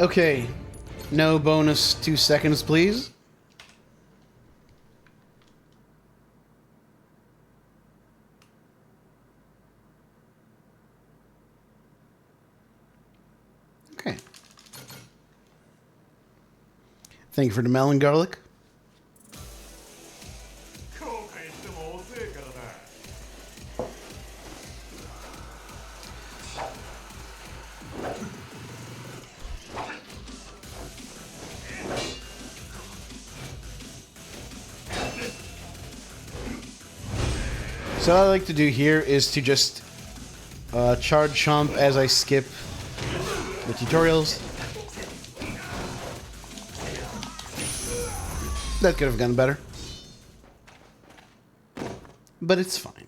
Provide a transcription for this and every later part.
Okay. No bonus 2 seconds, please. Okay. Thank you for the melon garlic. So what I like to do here is to just charge chomp as I skip the tutorials. That could have gone better. But it's fine.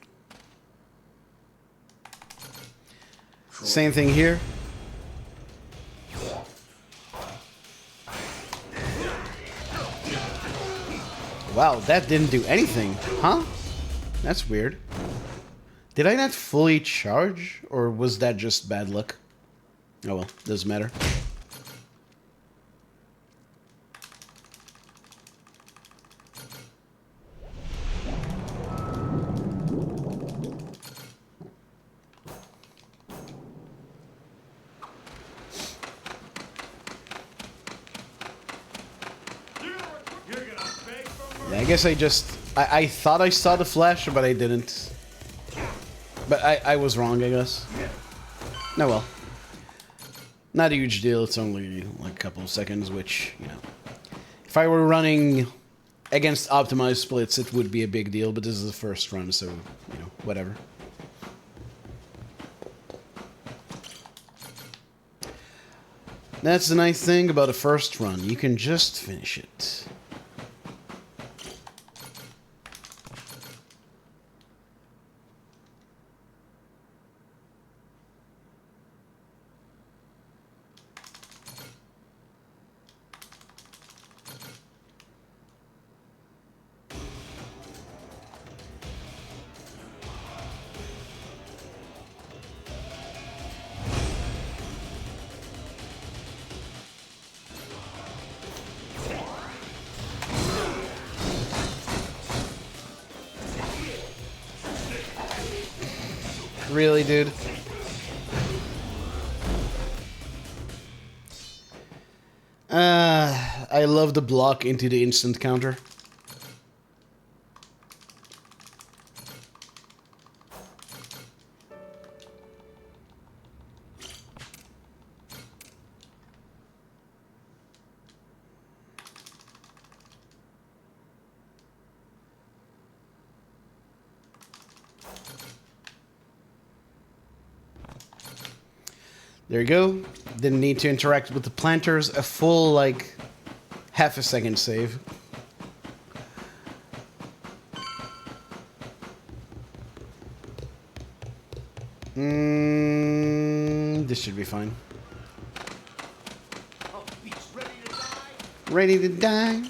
Same thing here. Wow, that didn't do anything, huh? That's weird. Did I not fully charge, or was that just bad luck? Oh well, doesn't matter. Yeah, I guess I thought I saw the flash, but I didn't. But I was wrong, I guess. No, well. Not a huge deal, it's only like a couple of seconds, which, you know. If I were running against optimized splits, it would be a big deal, but this is the first run, so, you know, whatever. That's the nice thing about a first run, you can just finish it. Really, dude? I love the block into the instant counter. There you go. Didn't need to interact with the planters. A full, like, half a second save. This should be fine. Ready to die?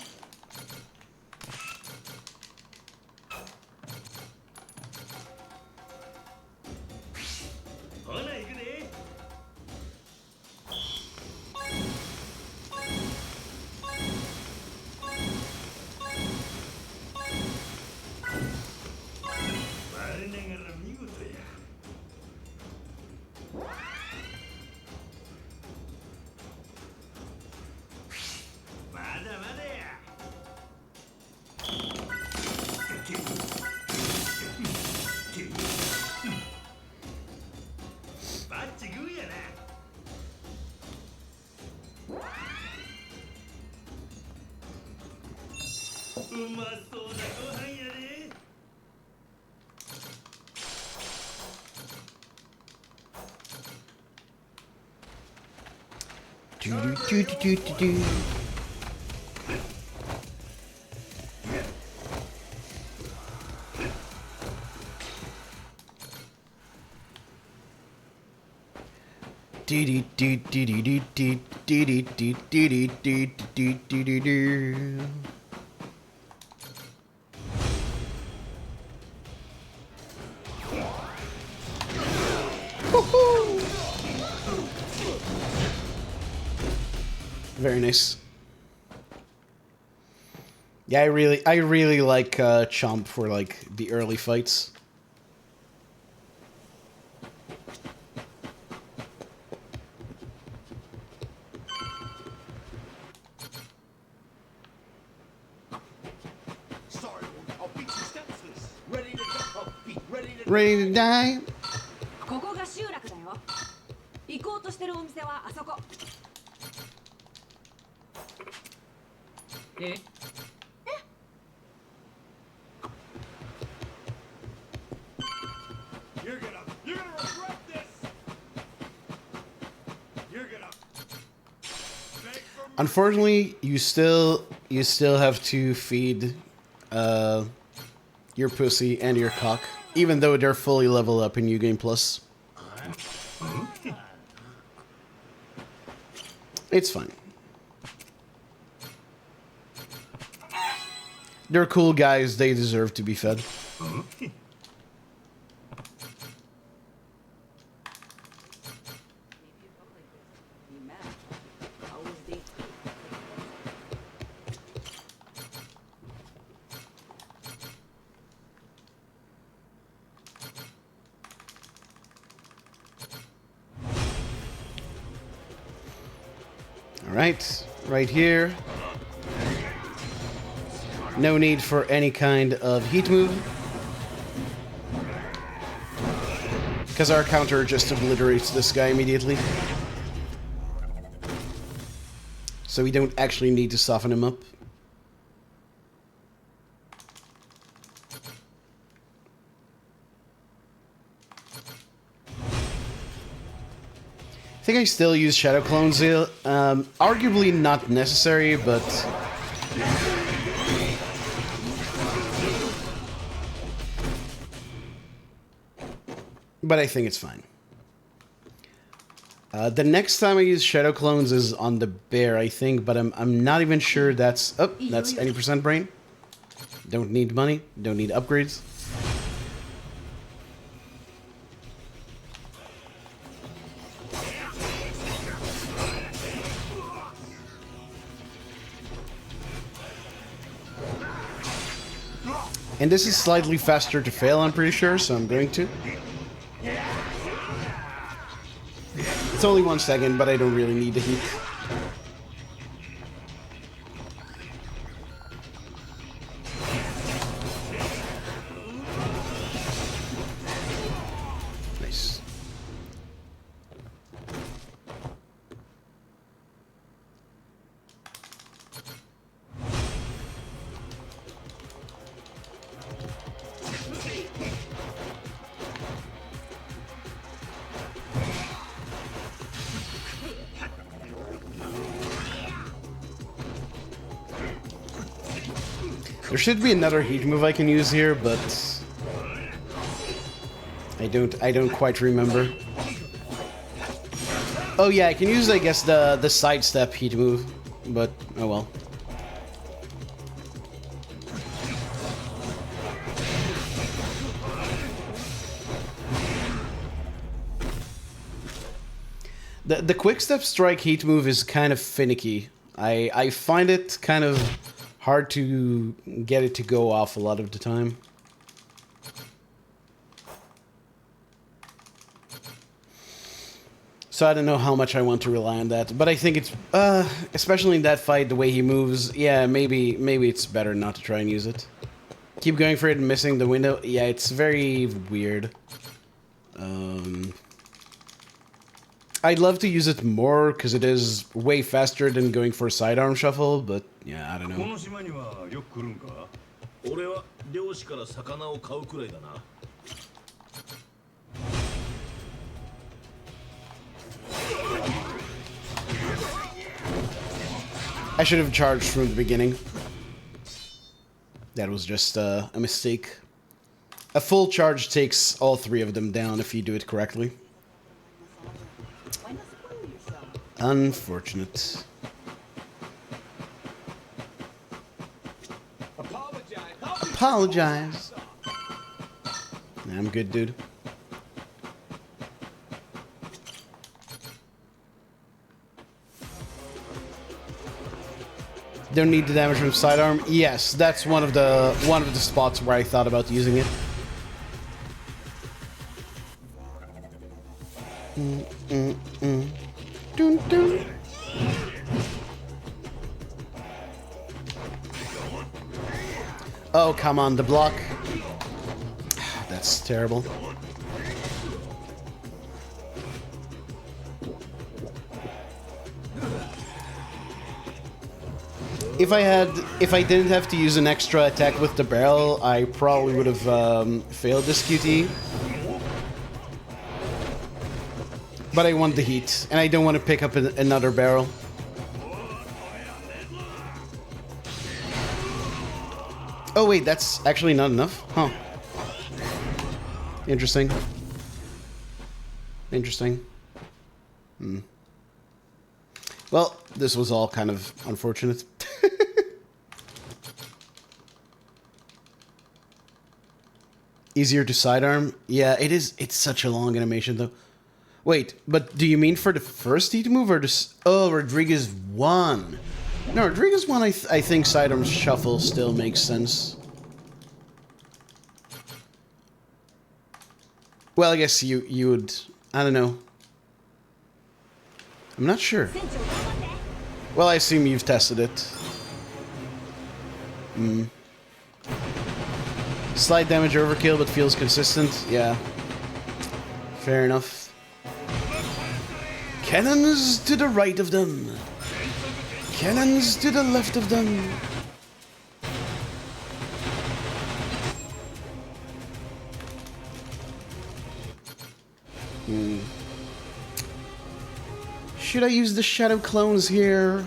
Do. Very nice. Yeah, I really like Chomp for like the early fights. Ready to die? ここが集落だよ。行こうとしてるお店はあそこ。え？ Unfortunately, you still have to feed your pussy and your cock, even though they're fully leveled up in New Game Plus. It's fine. They're cool guys. They deserve to be fed. Alright, right here. No need for any kind of heat move. Because our counter just obliterates this guy immediately. So we don't actually need to soften him up. I think I still use Shadow Clones. Arguably not necessary, but... But I think it's fine. The next time I use Shadow Clones is on the bear, I think, but I'm not even sure that's... Oh, that's any percent brain. Don't need money, don't need upgrades. And this is slightly faster to fail, I'm pretty sure, so I'm going to. It's only 1 second, but I don't really need the heat. Nice. There should be another heat move I can use here, but I don't quite remember. Oh yeah, I can use, I guess, the sidestep heat move, but oh well. The quick step strike heat move is kind of finicky. I find it kind of hard to get it to go off a lot of the time. So I don't know how much I want to rely on that, but I think it's especially in that fight, the way he moves, yeah, maybe it's better not to try and use it. Keep going for it and missing the window. Yeah, it's very weird. I'd love to use it more because it is way faster than going for a sidearm shuffle, but yeah, I don't know. I should have charged from the beginning. That was just a mistake. A full charge takes all 3 of them down if you do it correctly. Unfortunate. Apologize. I'm good, dude. Don't need the damage from sidearm. Yes, that's one of the spots where I thought about using it. Dun, dun. Oh, come on, the block. That's terrible. If I didn't have to use an extra attack with the barrel, I probably would have failed this QT. But I want the heat, and I don't want to pick up another barrel. Oh wait, that's actually not enough? Huh. Interesting. Interesting. Well, this was all kind of unfortunate. Easier to sidearm? Yeah, it is. It's such a long animation, though. Wait, but do you mean for the first heat move or this? Oh, Rodriguez 1. No, Rodriguez 1, I think sidearm shuffle still makes sense. Well, I guess you would. I don't know. I'm not sure. Well, I assume you've tested it. Slight damage overkill, but feels consistent. Yeah. Fair enough. Cannons to the right of them. Cannons to the left of them. Should I use the shadow clones here?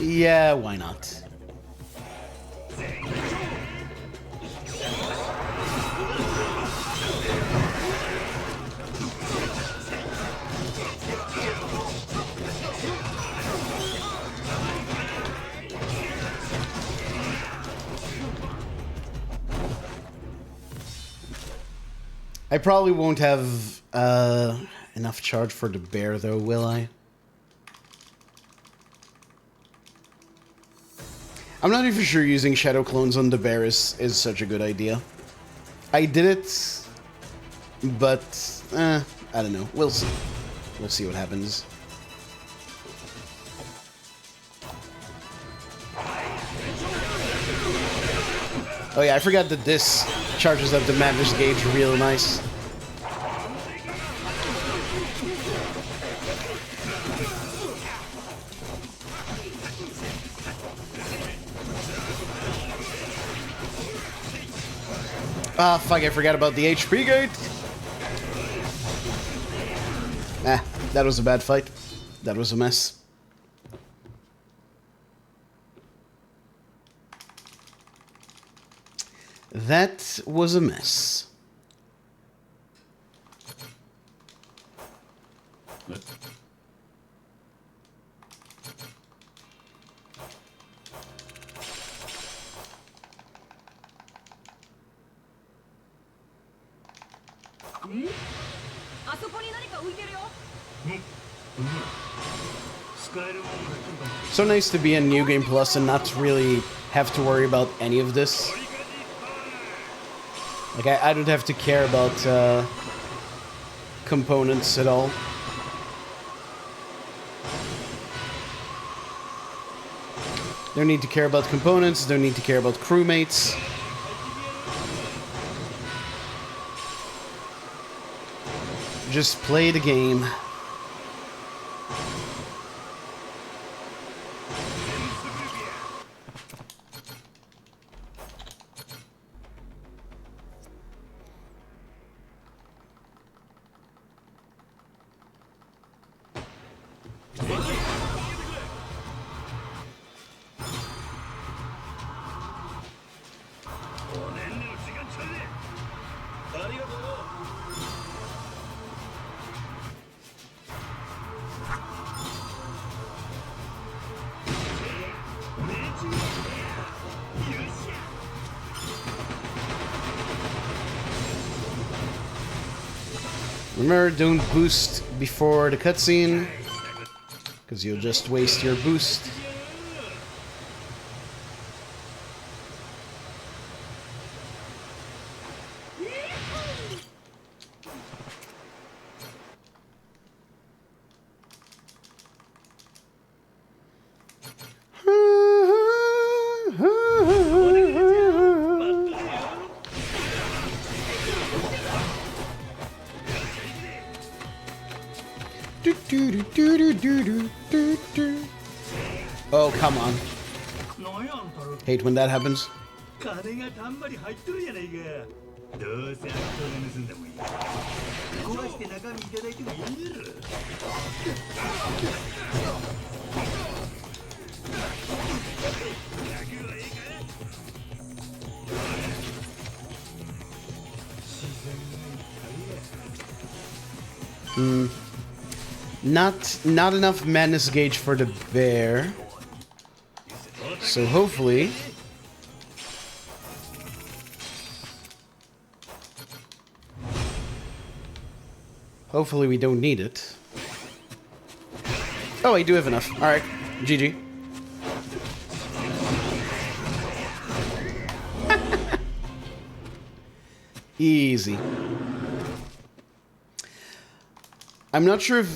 Yeah, why not? I probably won't have enough charge for the bear, though, will I? I'm not even sure using shadow clones on the bear is such a good idea. I did it, but I don't know. We'll see. We'll see what happens. Oh yeah, I forgot that this charges up the madness gauge real nice. Ah, fuck, I forgot about the HP gate. That was a bad fight. That was a mess. That was a mess. So nice to be in New Game Plus and not really have to worry about any of this. Like, I don't have to care about components at all. Don't need to care about components, don't need to care about crewmates. Just play the game. Remember, don't boost before the cutscene, because you'll just waste your boost. Oh, come on. Hate when that happens. Not enough madness gauge for the bear. So hopefully we don't need it. Oh, I do have enough. Alright, GG. Easy. I'm not sure if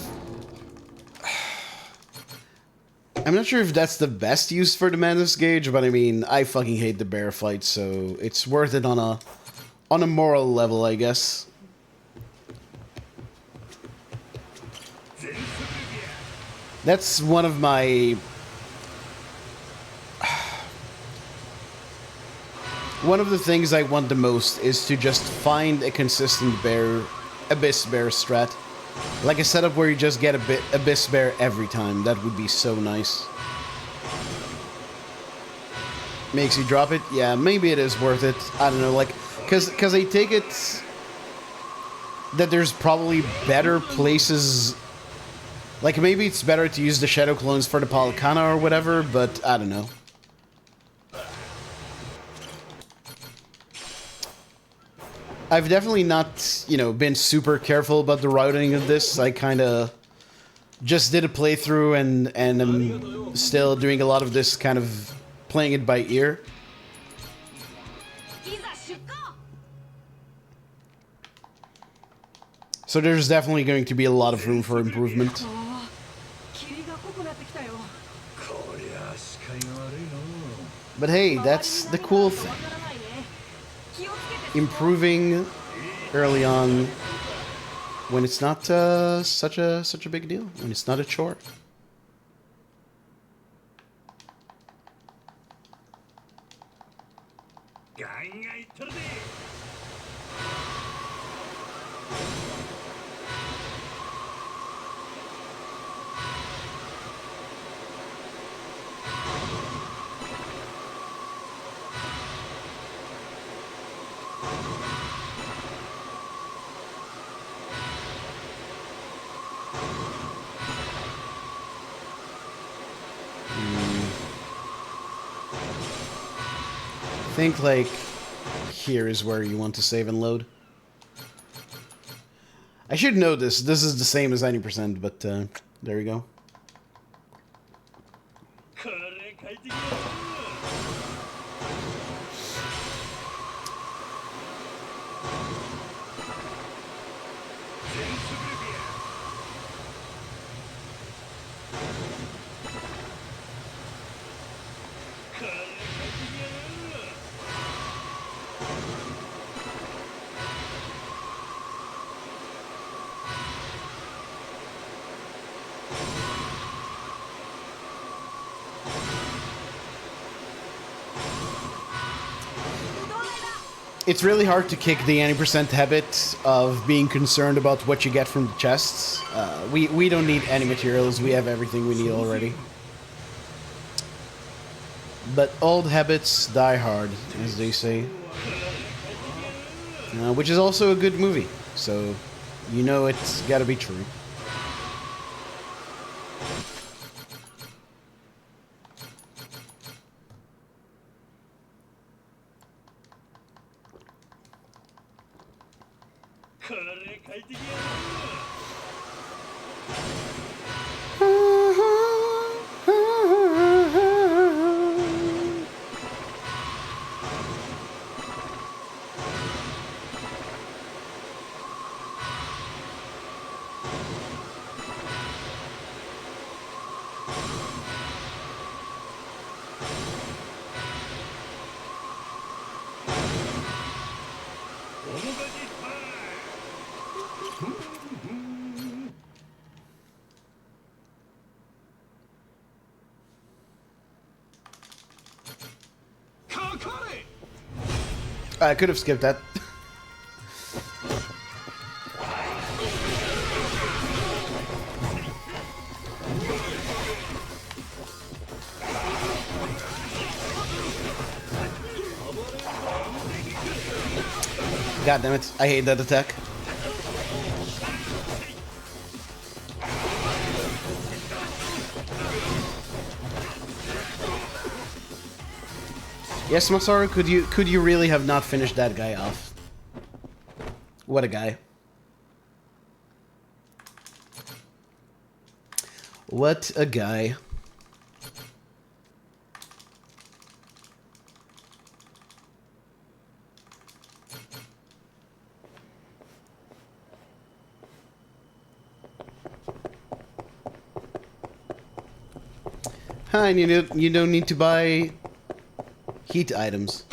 that's the best use for the madness gauge, but I mean, I fucking hate the bear fight, so it's worth it on a moral level, I guess. That's one of my... One of the things I want the most is to just find a consistent bear, Abyss Bear strat. Like a setup where you just get a Abyss Bear every time. That would be so nice. Makes you drop it? Yeah, maybe it is worth it. I don't know, like... Because I take it that there's probably better places... Like, maybe it's better to use the Shadow Clones for the Palakana or whatever, but I don't know. I've definitely not, you know, been super careful about the routing of this. I kind of just did a playthrough and I'm still doing a lot of this kind of playing it by ear. So there's definitely going to be a lot of room for improvement. But hey, that's the cool thing. Improving early on when it's not such a big deal, when it's not a chore. I think, like, here is where you want to save and load. I should know this. This is the same as 90%, but there you go. It's really hard to kick the 90% habit of being concerned about what you get from the chests. We don't need any materials, we have everything we need already. But old habits die hard, as they say. Which is also a good movie, so you know it's gotta be true. I could have skipped that. God damn it. I hate that attack. Yes, Masaru, could you really have not finished that guy off? What a guy. What a guy. Hi, and you don't need to buy heat items.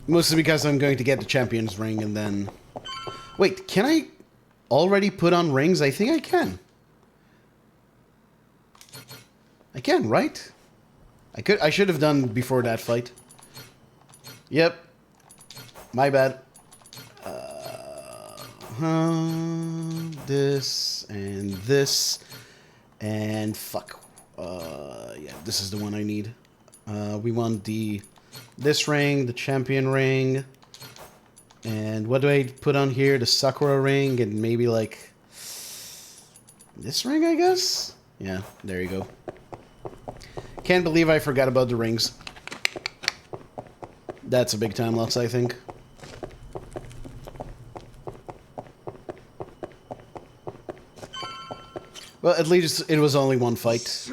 Mostly because I'm going to get the champion's ring and then... Wait, can I already put on rings? I think I can. I can, right? I should have done before that fight. Yep. My bad. This and this and fuck. Yeah, this is the one I need. We want this ring, the champion ring, and what do I put on here? The Sakura ring, and maybe like this ring, I guess? Yeah, there you go. Can't believe I forgot about the rings. That's a big time loss, I think. Well, at least it was only one fight.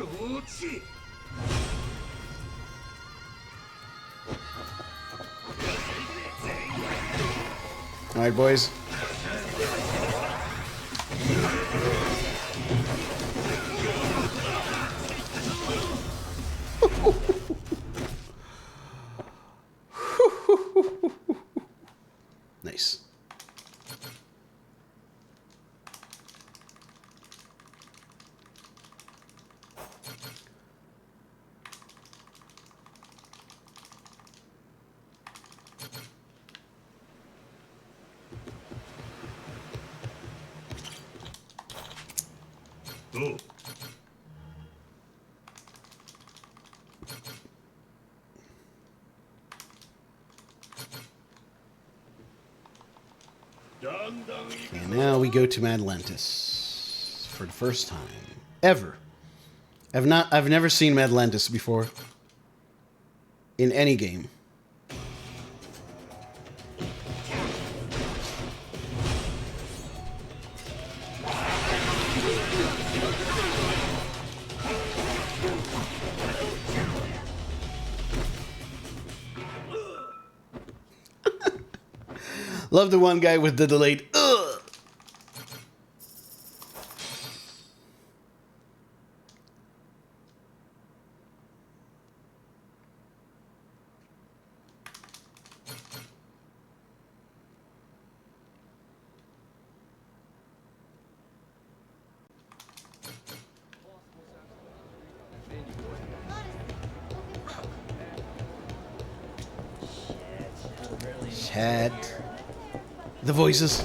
Alright, boys. Nice. Okay, now we go to Atlantis for the first time ever. I've never seen Atlantis before in any game. Love the one guy with the delayed ugh. Chat. The voices.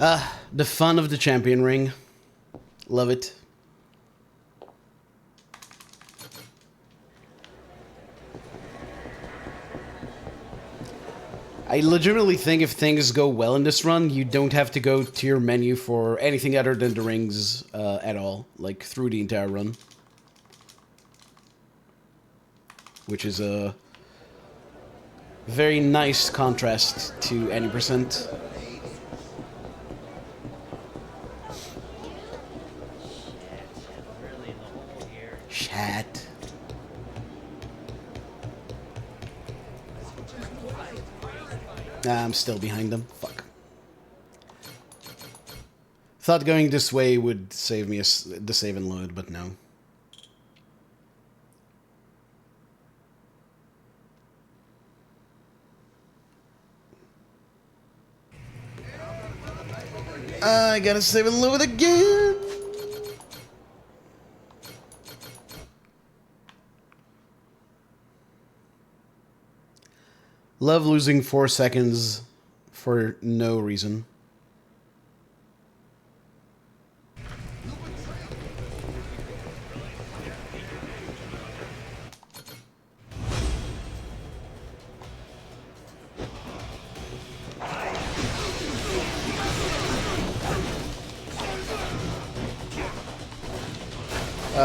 Ah, the fun of the champion ring. Love it. I legitimately think if things go well in this run, you don't have to go to your menu for anything other than the rings at all, like through the entire run. Which is a very nice contrast to any percent. Chat. I'm still behind them. Fuck. Thought going this way would save me the save and load, but no. I gotta save and load again. Love losing 4 seconds for no reason.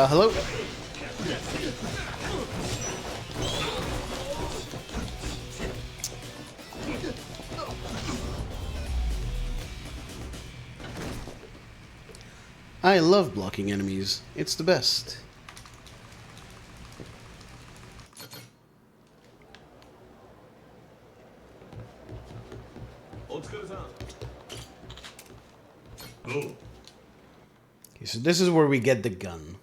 Hello? I love blocking enemies. It's the best. Okay, so this is where we get the gun.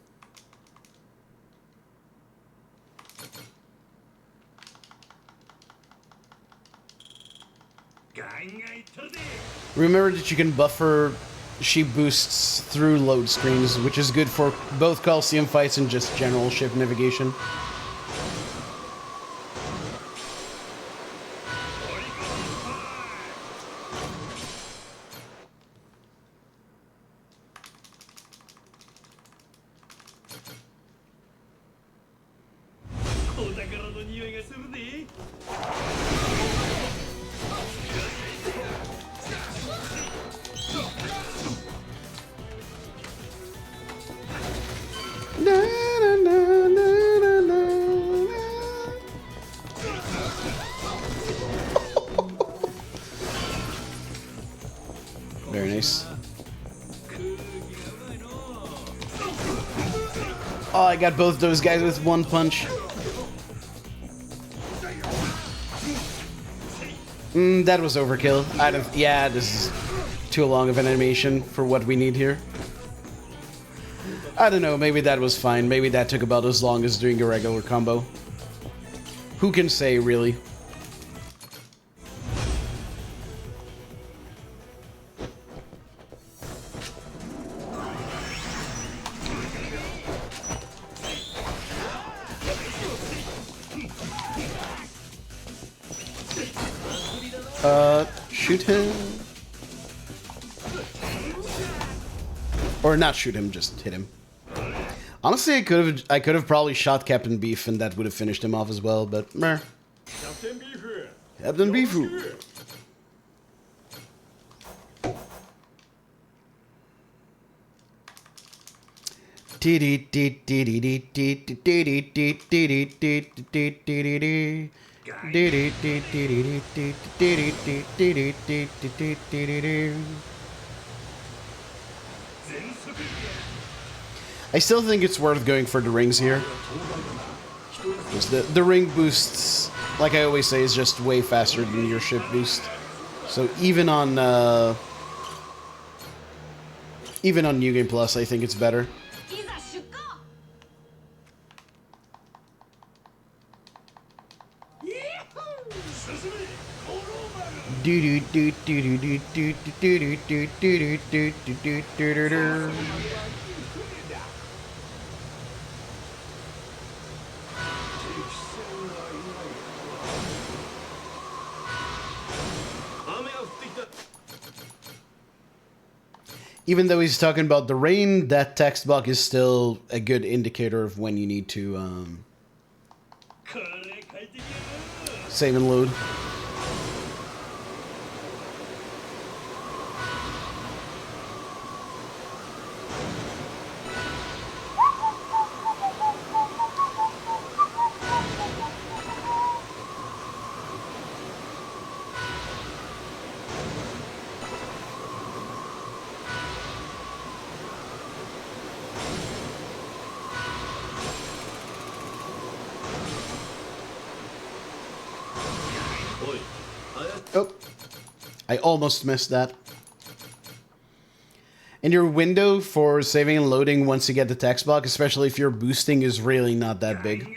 Remember that you can buffer sheep boosts through load screens, which is good for both Coliseum fights and just general ship navigation. Very nice. Oh, I got both those guys with one punch. That was overkill. Yeah, this is too long of an animation for what we need here. I don't know, maybe that was fine. Maybe that took about as long as doing a regular combo. Who can say, really? Shoot him. Or not shoot him, just hit him. Honestly, I could have probably shot Captain Beef and that would have finished him off as well, but meh. Captain Beef. I still think it's worth going for the rings here. The ring boosts, like I always say, is just way faster than your ship boost. So even on New Game Plus, I think it's better. Even though he's talking about the rain, that text block is still a good indicator of when you need to save and load. Oh, I almost missed that. And your window for saving and loading once you get the text block, especially if you're boosting, is really not that big.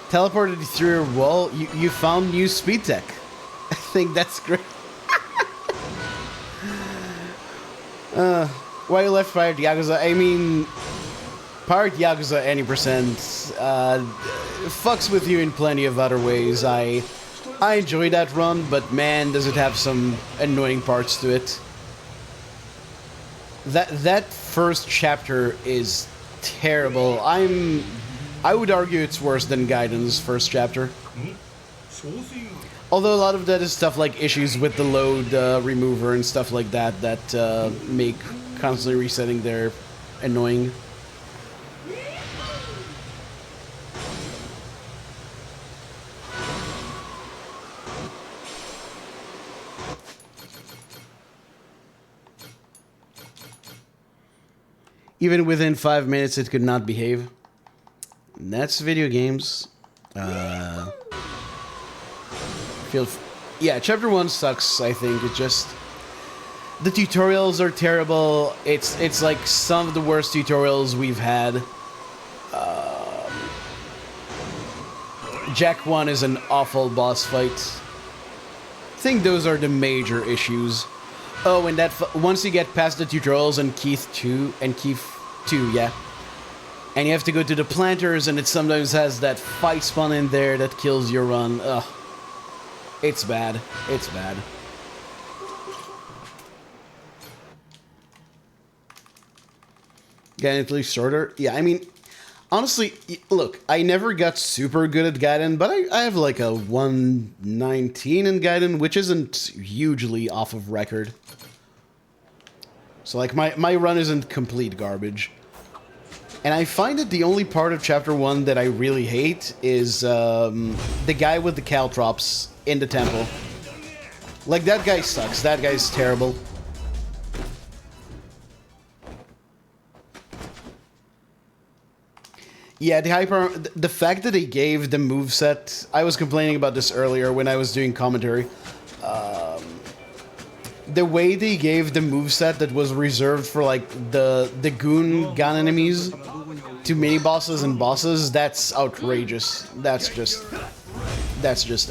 Teleported through a wall. You found new speed tech. I think that's great. Why you left Pirate Yakuza? I mean, Pirate Yakuza any percent fucks with you in plenty of other ways. I enjoy that run, but man, does it have some annoying parts to it. That first chapter is terrible. I would argue it's worse than Gaiden's first chapter. Although a lot of that is stuff like issues with the load remover and stuff like that that make constantly resetting there annoying. Even within 5 minutes, it could not behave. And that's video games. Yeah, chapter 1 sucks, I think. It just... The tutorials are terrible. It's like some of the worst tutorials we've had. Jack 1 is an awful boss fight. I think those are the major issues. Oh, and that once you get past the tutorials and Keith 2, yeah. And you have to go to the planters, and it sometimes has that fight spawn in there that kills your run. Ugh. It's bad. It's bad. Gaiden at least shorter? Yeah, I mean, honestly, look, I never got super good at Gaiden, but I have like a 119 in Gaiden, which isn't hugely off of record. So, like, my run isn't complete garbage. And I find that the only part of Chapter 1 that I really hate is the guy with the caltrops in the temple. Like, that guy sucks. That guy's terrible. Yeah, the fact that they gave the moveset... I was complaining about this earlier when I was doing commentary. The way they gave the moveset that was reserved for, like, the goon gun enemies to mini-bosses and bosses, that's outrageous. That's just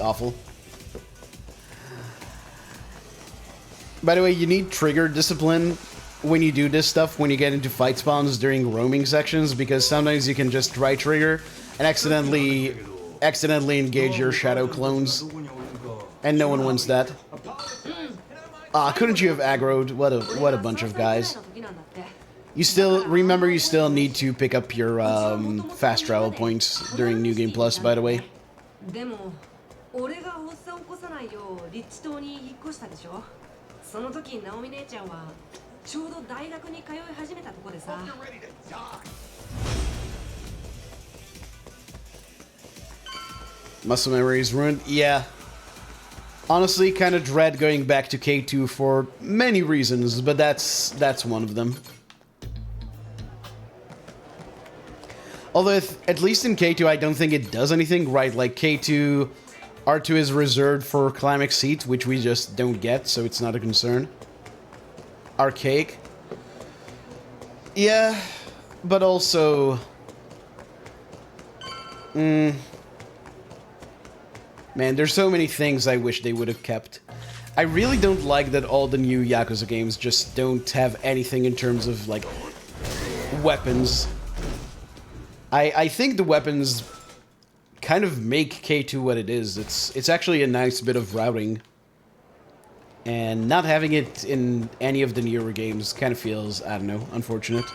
awful. By the way, you need trigger discipline when you do this stuff, when you get into fight spawns during roaming sections, because sometimes you can just right trigger and accidentally engage your shadow clones, and no one wants that. Couldn't you have aggroed? What a bunch of guys. You still need to pick up your fast travel points during New Game Plus, by the way. Muscle memory is ruined? Yeah. Honestly, kind of dread going back to K2 for many reasons, but that's one of them. Although, at least in K2, I don't think it does anything right. Like, K2, R2 is reserved for Climax Seat, which we just don't get, so it's not a concern. Archaic. Yeah, but also... Man, there's so many things I wish they would have kept. I really don't like that all the new Yakuza games just don't have anything in terms of, like, weapons. I think the weapons kind of make K2 what it is. It's actually a nice bit of routing. And not having it in any of the newer games kind of feels, I don't know, unfortunate.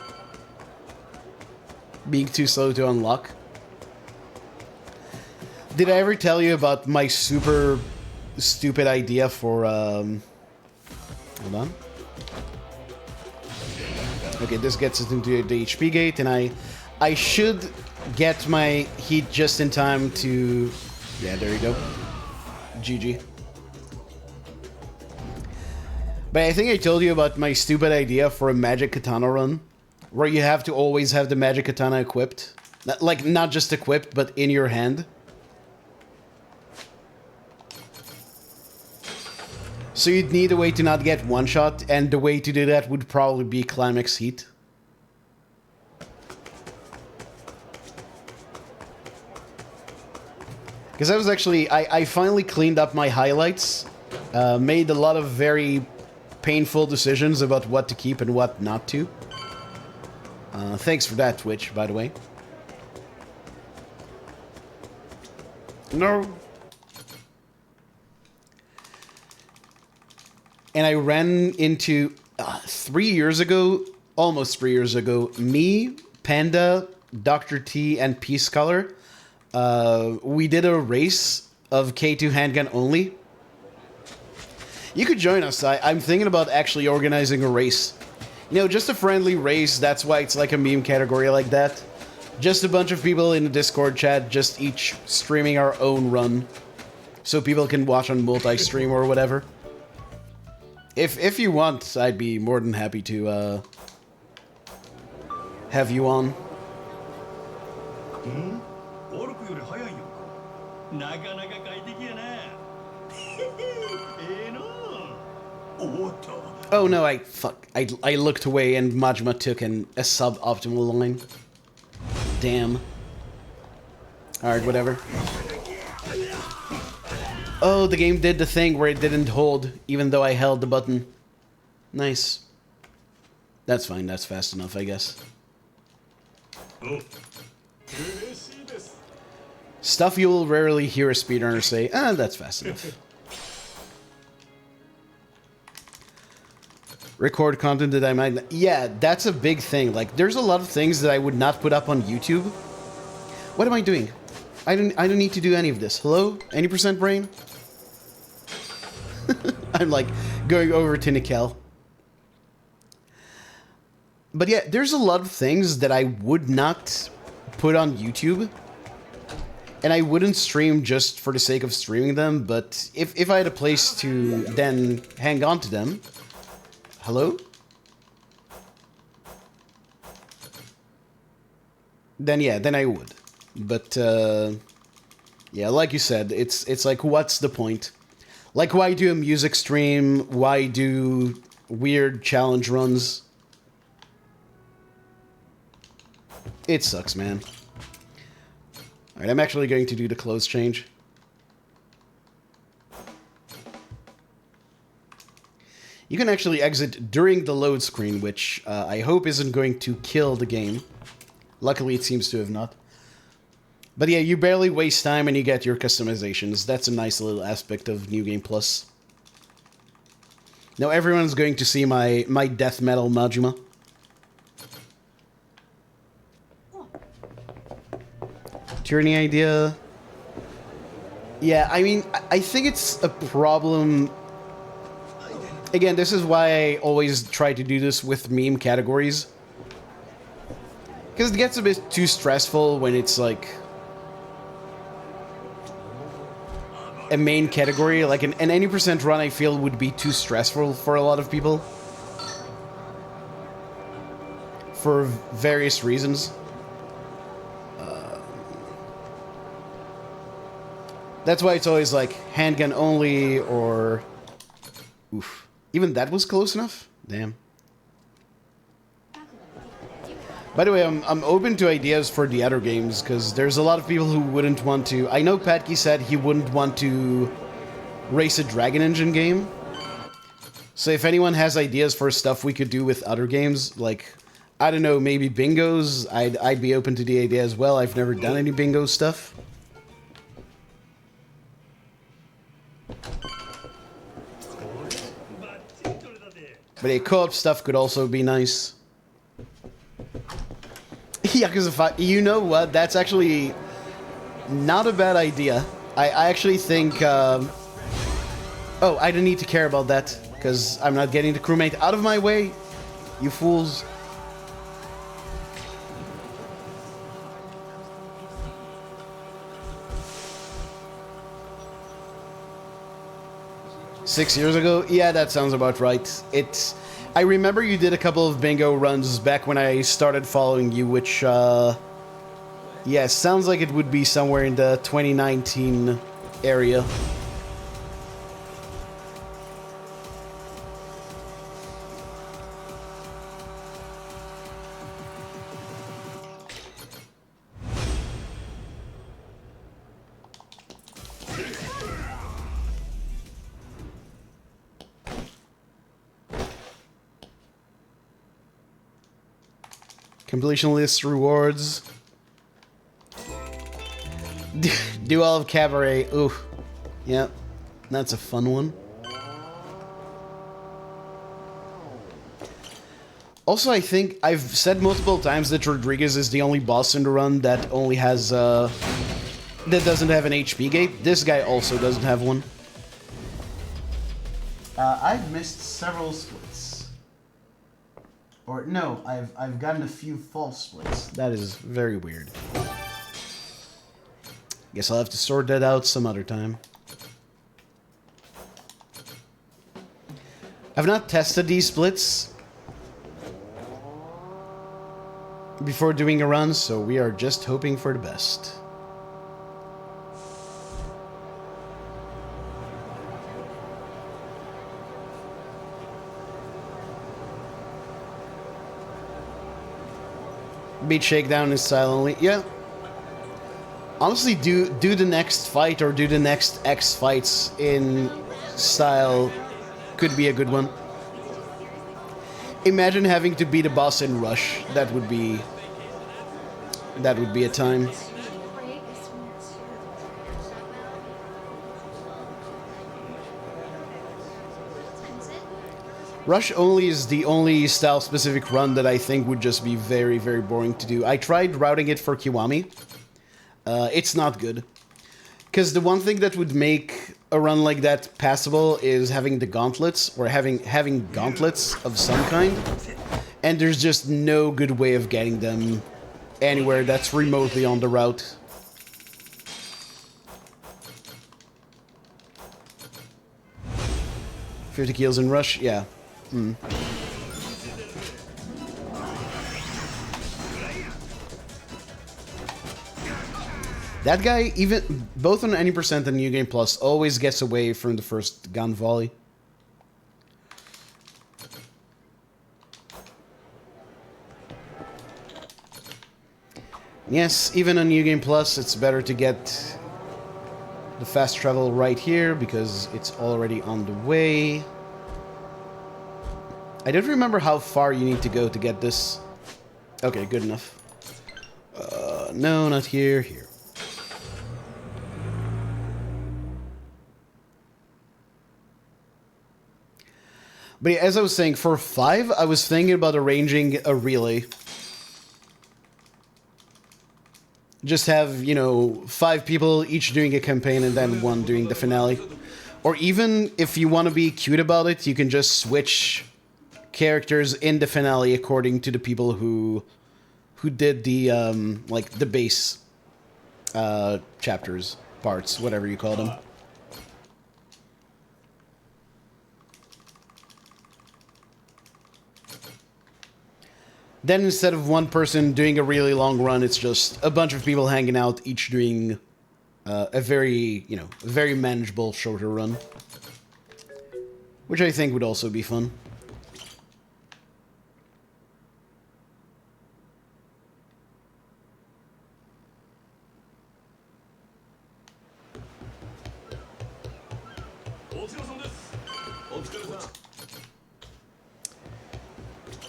Being too slow to unlock. Did I ever tell you about my super stupid idea for, hold on. Okay, this gets us into the HP gate, and I should get my heat just in time to... Yeah, there you go. GG. But I think I told you about my stupid idea for a magic katana run, where you have to always have the magic katana equipped. Like, not just equipped, but in your hand. So you'd need a way to not get one shot, and the way to do that would probably be climax heat. Because I was actually, I finally cleaned up my highlights, made a lot of very painful decisions about what to keep and what not to. Thanks for that, Twitch, by the way. No. And I ran into, 3 years ago, almost 3 years ago, me, Panda, Dr. T, and Peace Color, we did a race of K2 handgun only. You could join us. I'm thinking about actually organizing a race. You know, just a friendly race. That's why it's like a meme category like that. Just a bunch of people in the Discord chat, just each streaming our own run. So people can watch on multi-stream or whatever. If you want, I'd be more than happy to have you on. Oh no, I looked away and Majima took a suboptimal line. Damn. Alright, whatever. Oh, the game did the thing where it didn't hold, even though I held the button. Nice. That's fine, that's fast enough, I guess. Stuff you will rarely hear a speedrunner say, that's fast enough. Record content that I might... Yeah, that's a big thing. Like, there's a lot of things that I would not put up on YouTube. What am I doing? I don't need to do any of this. Hello? Any percent brain? I'm like going over to Nickel. But yeah, there's a lot of things that I would not put on YouTube. And I wouldn't stream just for the sake of streaming them, but if I had a place to then hang on to them... Hello? Then yeah, then I would. But yeah, like you said, it's like, what's the point? Like, why do a music stream? Why do weird challenge runs? It sucks, man. Alright, I'm actually going to do the clothes change. You can actually exit during the load screen, which I hope isn't going to kill the game. Luckily, it seems to have not. But yeah, you barely waste time and you get your customizations. That's a nice little aspect of New Game Plus. Now everyone's going to see my death metal Majima. Do you have any idea? Yeah, I mean, I think it's a problem... Again, this is why I always try to do this with meme categories. Because it gets a bit too stressful when it's like... a main category. Like an any percent run, I feel, would be too stressful for a lot of people. For various reasons. That's why it's always like handgun only or... Oof. Even that was close enough? Damn. By the way, I'm open to ideas for the other games, because there's a lot of people who wouldn't want to... I know Patke said he wouldn't want to race a Dragon Engine game. So if anyone has ideas for stuff we could do with other games, like, I don't know, maybe bingos, I'd be open to the idea as well. I've never done any bingo stuff. But a co-op stuff could also be nice. Yakuza 5, you know what? That's actually not a bad idea. I actually think... oh, I don't need to care about that, because I'm not getting the crewmate out of my way, you fools. Six years ago? Yeah, that sounds about right. I remember you did a couple of bingo runs back when I started following you, which, yeah, sounds like it would be somewhere in the 2019 area. Completion list rewards. Do all of Cabaret. Ooh. Yep. That's a fun one. Also, I think I've said multiple times that Rodriguez is the only boss in the run that only has, that doesn't have an HP gate. This guy also doesn't have one. I've missed several splits. Or, no, I've gotten a few false splits. That is very weird. Guess I'll have to sort that out some other time. I've not tested these splits before doing a run, so we are just hoping for the best. Beat Shakedown is silently. Yeah. Honestly, do the next fight or do the next X fights in style could be a good one. Imagine having to beat a boss in Rush. That would be a time. Rush only is the only style-specific run that I think would just be very, very boring to do. I tried routing it for Kiwami. It's not good. Because the one thing that would make a run like that passable is having the gauntlets, or having gauntlets of some kind. And there's just no good way of getting them anywhere that's remotely on the route. $50 kills in Rush? Yeah. That guy, even both on any percent and New Game Plus, always gets away from the first gun volley. Yes, even on New Game Plus, it's better to get the fast travel right here because it's already on the way. I don't remember how far you need to go to get this. Okay, good enough. No, not here. Here. But yeah, as I was saying, for 5, I was thinking about arranging a relay. Just have, you know, 5 people each doing a campaign and then 1 doing the finale. Or even, if you want to be cute about it, you can just switch characters in the finale according to the people who did the like the base chapters, parts, whatever you call them. Then instead of one person doing a really long run, it's just a bunch of people hanging out, each doing a very, you know, very manageable shorter run, which I think would also be fun.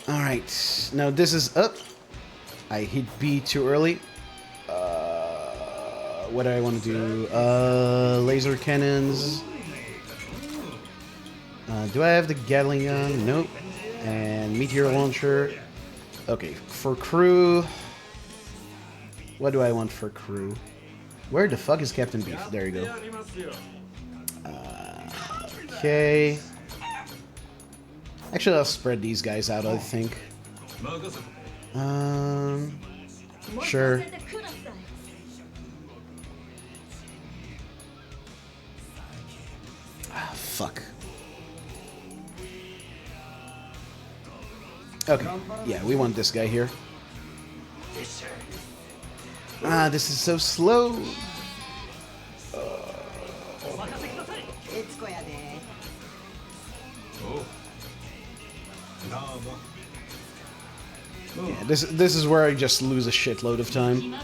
Alright, now this is up. I hit B too early. What do I want to do? Laser cannons. Do I have the Gatling gun? Nope. And meteor launcher. Okay, for crew. What do I want for crew? Where the fuck is Captain Beef? There you go. Okay. Actually, I'll spread these guys out, I think. Sure. Ah, fuck. Okay, yeah, we want this guy here. Ah, this is so slow. Yeah, this is where I just lose a shitload of time.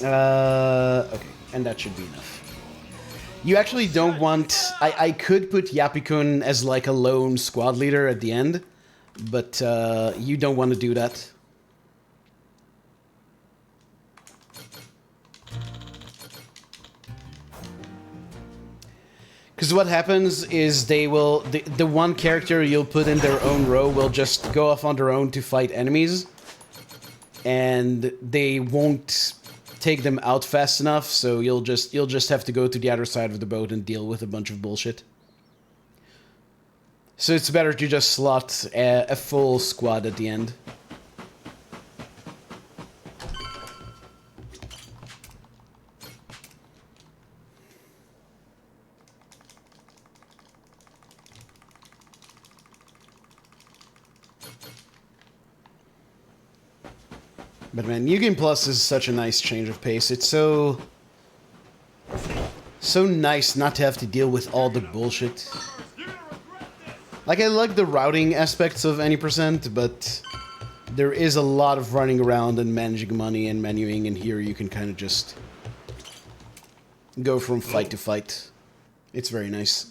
Okay, and that should be enough. You actually don't want... I could put Yapikun as like a lone squad leader at the end, but you don't want to do that. Because what happens is they will... The one character you'll put in their own row will just go off on their own to fight enemies. And they won't take them out fast enough, so you'll just have to go to the other side of the boat and deal with a bunch of bullshit. So it's better to just slot a full squad at the end. But man, New Game Plus is such a nice change of pace. It's so nice not to have to deal with all the bullshit. Like, I like the routing aspects of any %, but there is a lot of running around and managing money and menuing, and here you can kind of just go from fight to fight. It's very nice.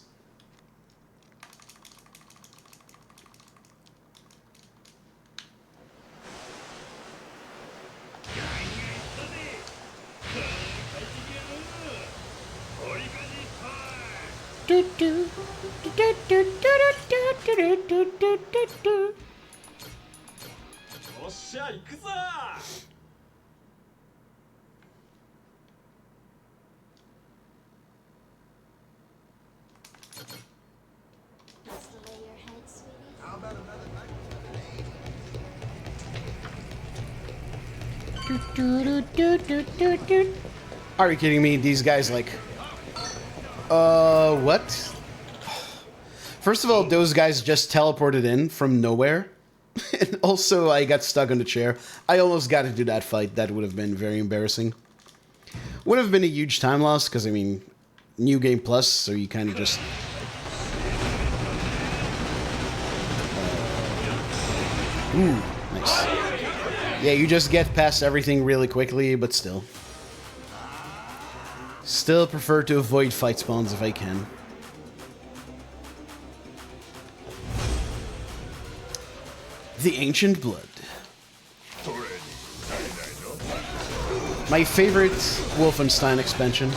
Are you kidding me? These guys, like... what? First of all, those guys just teleported in from nowhere. And also, I got stuck on the chair. I almost got to do that fight. That would have been very embarrassing. Would have been a huge time loss, because, I mean, New Game Plus, so you kind of just... Ooh, nice. Yeah, you just get past everything really quickly, but still. Still prefer to avoid fight spawns if I can. The Ancient Blood. My favorite Wolfenstein expansion.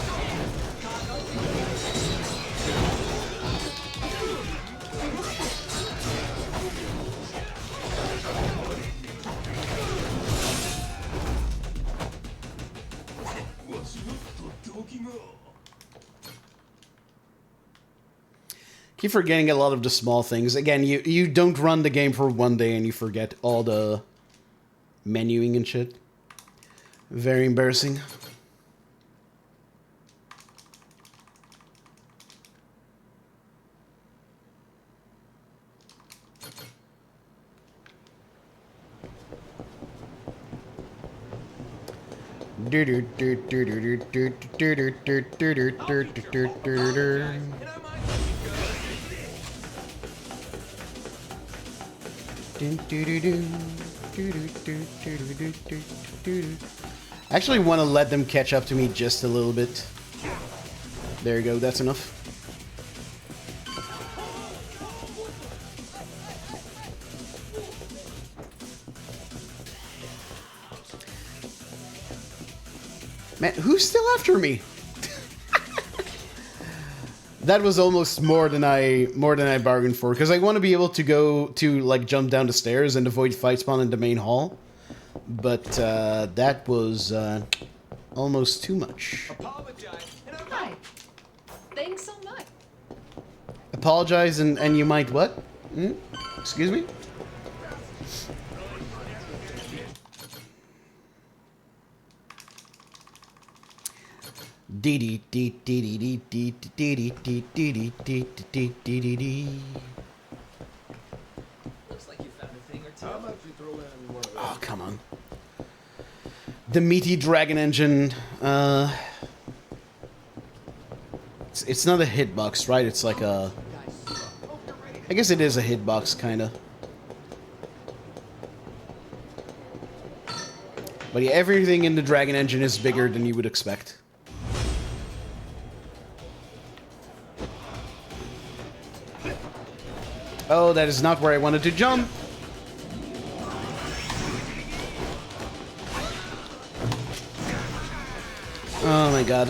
Keep forgetting a lot of the small things. Again, you don't run the game for one day and you forget all the menuing and shit. Very embarrassing. I actually want to let them catch up to me just a little bit. There you go, that's enough. Man, who's still after me? That was almost more than I bargained for, because I want to be able to go to like jump down the stairs and avoid fight spawn in the main hall, but that was almost too much. Hi. Thanks so much. Apologize and you might what? Hmm? Excuse me? Looks like you found a thing or two. How about you throw in one of those? Oh, come on. The meaty dragon engine. It's not a hitbox, right? It's like a... I guess it is a hitbox, kind of. But yeah, everything in the dragon engine is bigger than you would expect. Oh, that is not where I wanted to jump. Oh my god.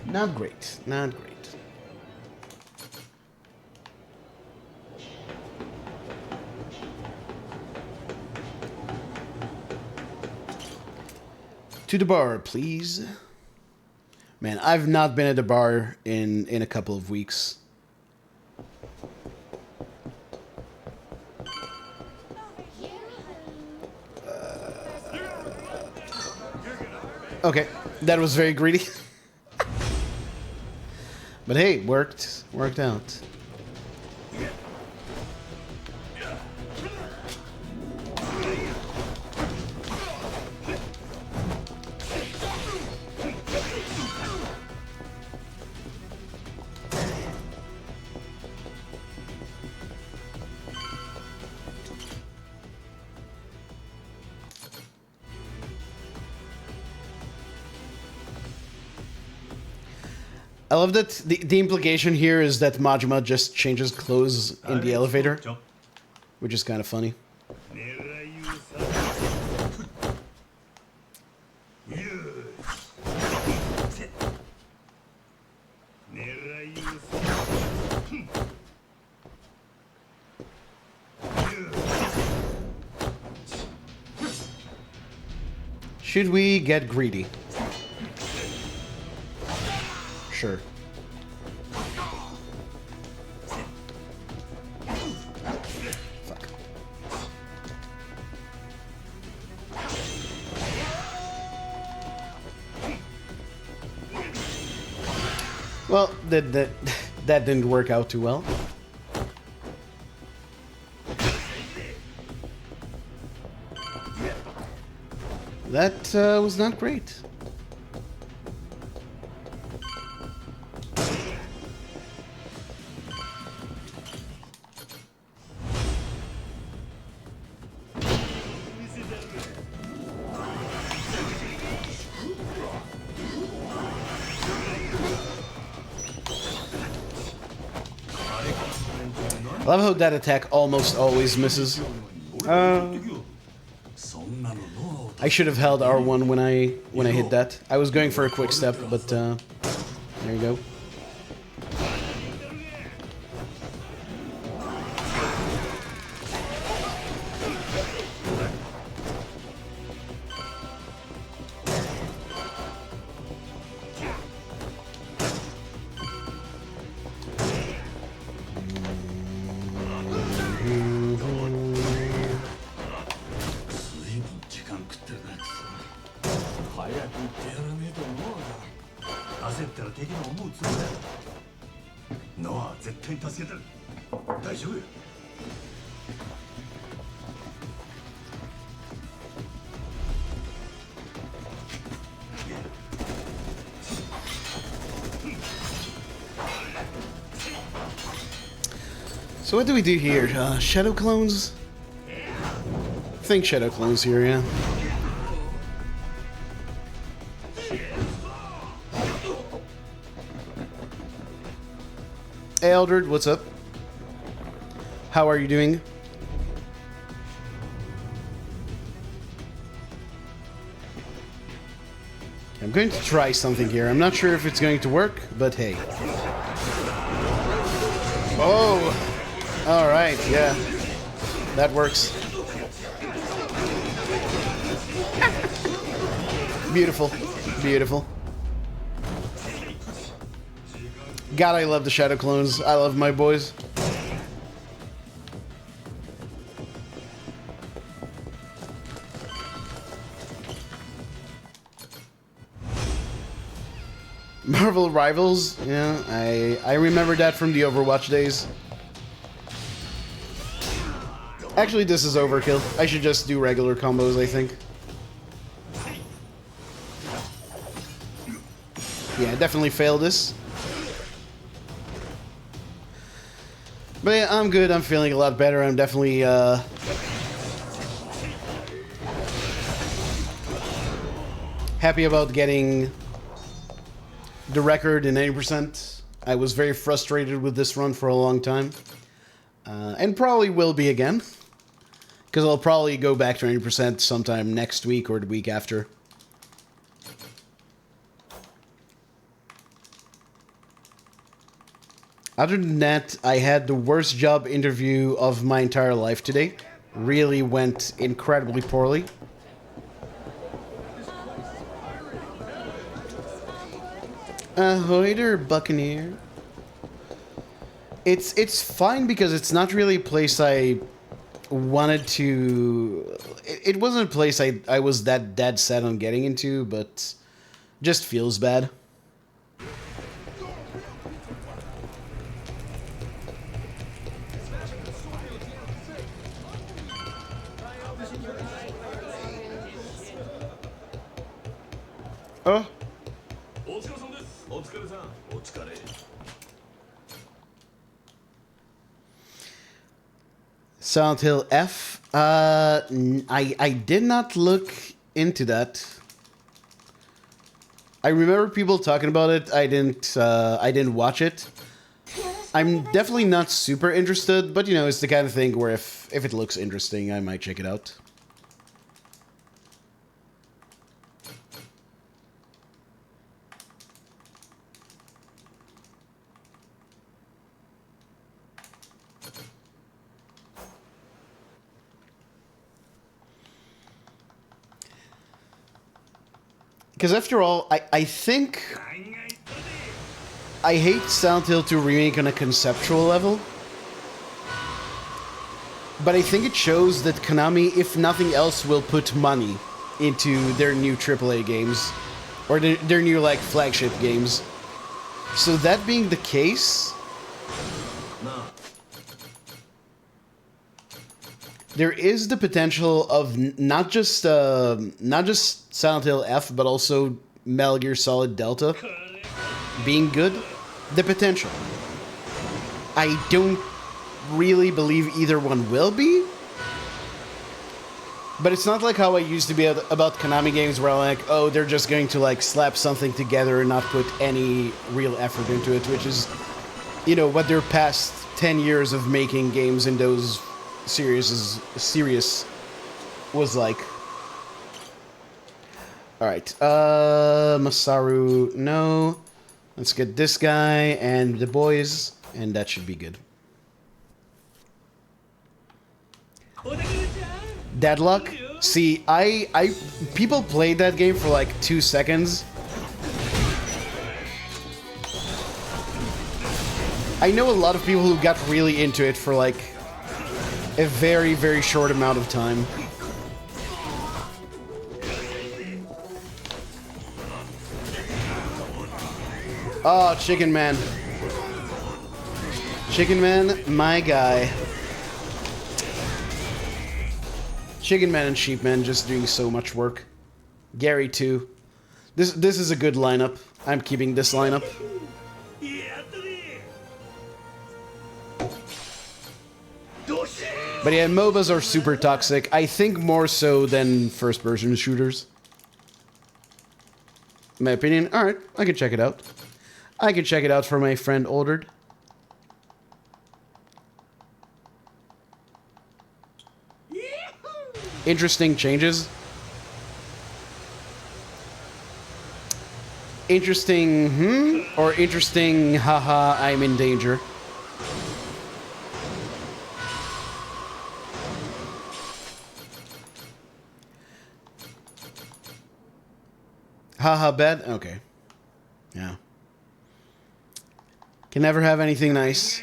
Not great. Not great. To the bar, please. Man, I've not been at the bar in a couple of weeks. Okay, that was very greedy. But hey, worked out. I love that the implication here is that Majima just changes clothes in the elevator, which is kind of funny. Should we get greedy? Sure. Fuck. Well, that didn't work out too well. That was not great. I love how that attack almost always misses. I should have held R1 when I hit that. I was going for a quick step, but there you go. So what do we do here? Shadow clones? I think shadow clones here, yeah. Hey, Eldred, what's up? How are you doing? I'm going to try something here. I'm not sure if it's going to work, but hey. Oh! Alright, yeah. That works. Beautiful. Beautiful. God, I love the Shadow Clones. I love my boys. Marvel Rivals? Yeah, I remember that from the Overwatch days. Actually, this is overkill. I should just do regular combos, I think. Yeah, definitely failed this. But yeah, I'm good. I'm feeling a lot better. I'm definitely, happy about getting the record in 80%. I was very frustrated with this run for a long time. And probably will be again. Because I'll probably go back to 80% sometime next week or the week after. Other than that, I had the worst job interview of my entire life today. Really went incredibly poorly. Ahoy there, Buccaneer. It's fine because it's not really a place I wanted to... It wasn't a place I was that dead set on getting into, but just feels bad. Oh. Silent Hill F. I did not look into that. I remember people talking about it. I didn't watch it. I'm definitely not super interested, but you know, it's the kind of thing where if it looks interesting, I might check it out. Because after all, I think... I hate Silent Hill 2 Remake on a conceptual level. But I think it shows that Konami, if nothing else, will put money into their new AAA games. Or their new, like, flagship games. So that being the case... there is the potential of not just Silent Hill F, but also Metal Gear Solid Delta being good. The potential. I don't really believe either one will be. But it's not like how I used to be about Konami games where I'm like, oh, they're just going to like slap something together and not put any real effort into it, which is, you know, what their past 10 years of making games in those serious was like. Alright, Masaru, no. Let's get this guy and the boys, and that should be good. Deadlock? See, people played that game for like 2 seconds. I know a lot of people who got really into it for like a very, very short amount of time. Oh, Chicken Man. Chicken Man, my guy. Chicken Man and Sheep Man just doing so much work. Gary too. This is a good lineup. I'm keeping this lineup. But yeah, MOBAs are super toxic. I think more so than first-person shooters. In my opinion. Alright, I can check it out. I can check it out for my friend Oldred. interesting changes. Interesting, or interesting, haha, I'm in danger. Haha, bad? Okay. Yeah. Can never have anything nice.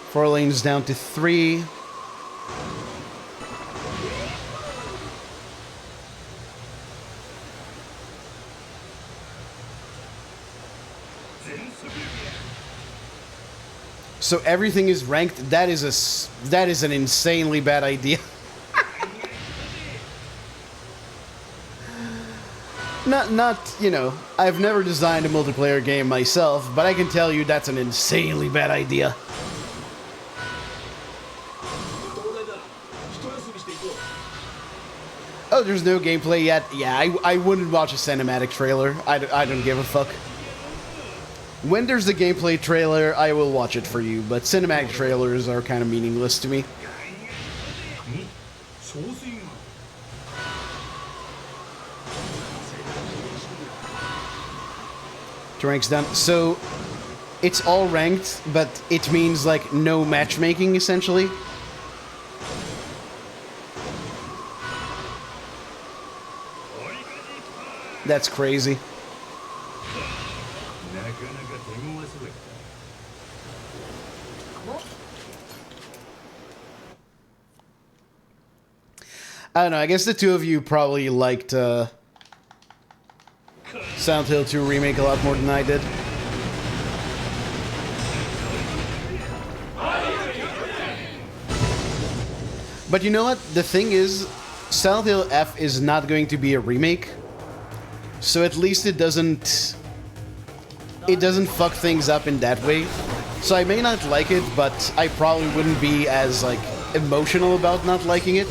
4 lanes down to 3. So everything is ranked. That is an insanely bad idea. Not, you know, I've never designed a multiplayer game myself, but I can tell you that's an insanely bad idea. Oh, there's no gameplay yet? Yeah, I wouldn't watch a cinematic trailer. I don't give a fuck. When there's a gameplay trailer, I will watch it for you, but cinematic trailers are kind of meaningless to me. Rank's done. So it's all ranked, but it means like no matchmaking essentially. That's crazy. I don't know, I guess the two of you probably liked Silent Hill 2 Remake a lot more than I did. But you know what? The thing is, Silent Hill F is not going to be a remake. So at least it doesn't fuck things up in that way. So I may not like it, but I probably wouldn't be as like emotional about not liking it.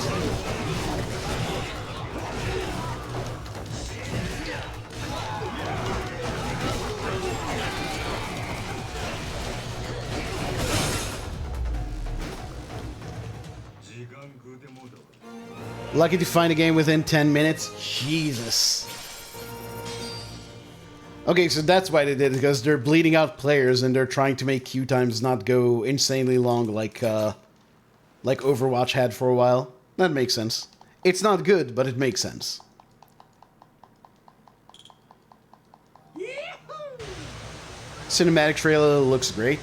Lucky to find a game within 10 minutes. Jesus. Okay, so that's why they did it, because they're bleeding out players and they're trying to make queue times not go insanely long like Overwatch had for a while. That makes sense. It's not good, but it makes sense. Cinematic trailer looks great.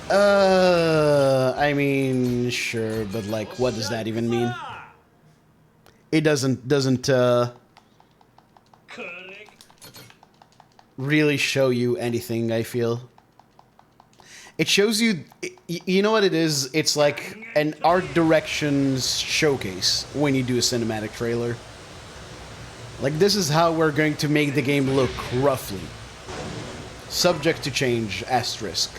I mean, sure, but like, what does that even mean? It doesn't really show you anything, I feel. It shows you, you know what it is? It's like an art directions showcase when you do a cinematic trailer. Like, this is how we're going to make the game look, roughly. Subject to change, asterisk.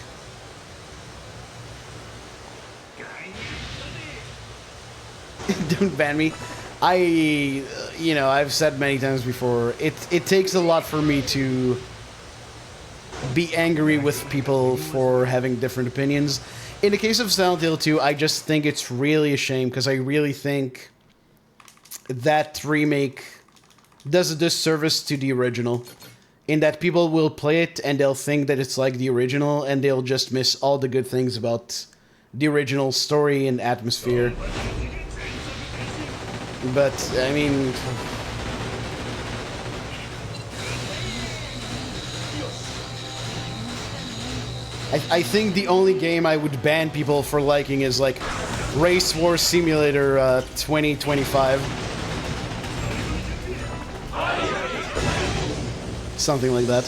Don't ban me. You know, I've said many times before, it takes a lot for me to be angry with people for having different opinions. In the case of Silent Hill 2, I just think it's really a shame, because I really think that remake does a disservice to the original. In that people will play it and they'll think that it's like the original, and they'll just miss all the good things about the original story and atmosphere. But, I mean... I think the only game I would ban people for liking is, like, Race War Simulator 2025. Something like that.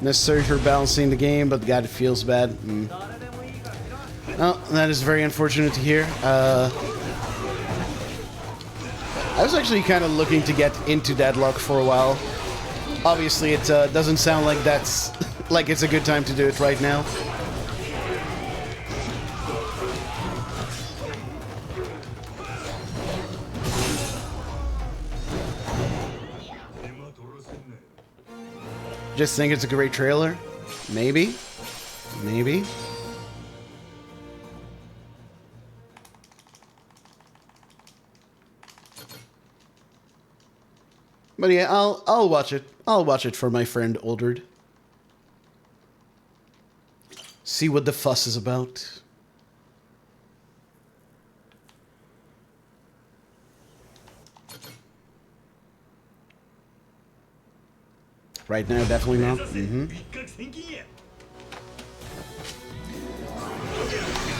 Necessary for balancing the game, but God, it feels bad. Well, that is very unfortunate to hear. I was actually kind of looking to get into Deadlock for a while. Obviously, it doesn't sound like that's like it's a good time to do it right now. Just think it's a great trailer? Maybe? Maybe? But yeah, I'll watch it. I'll watch it for my friend Oldred. See what the fuss is about. Right now, definitely not.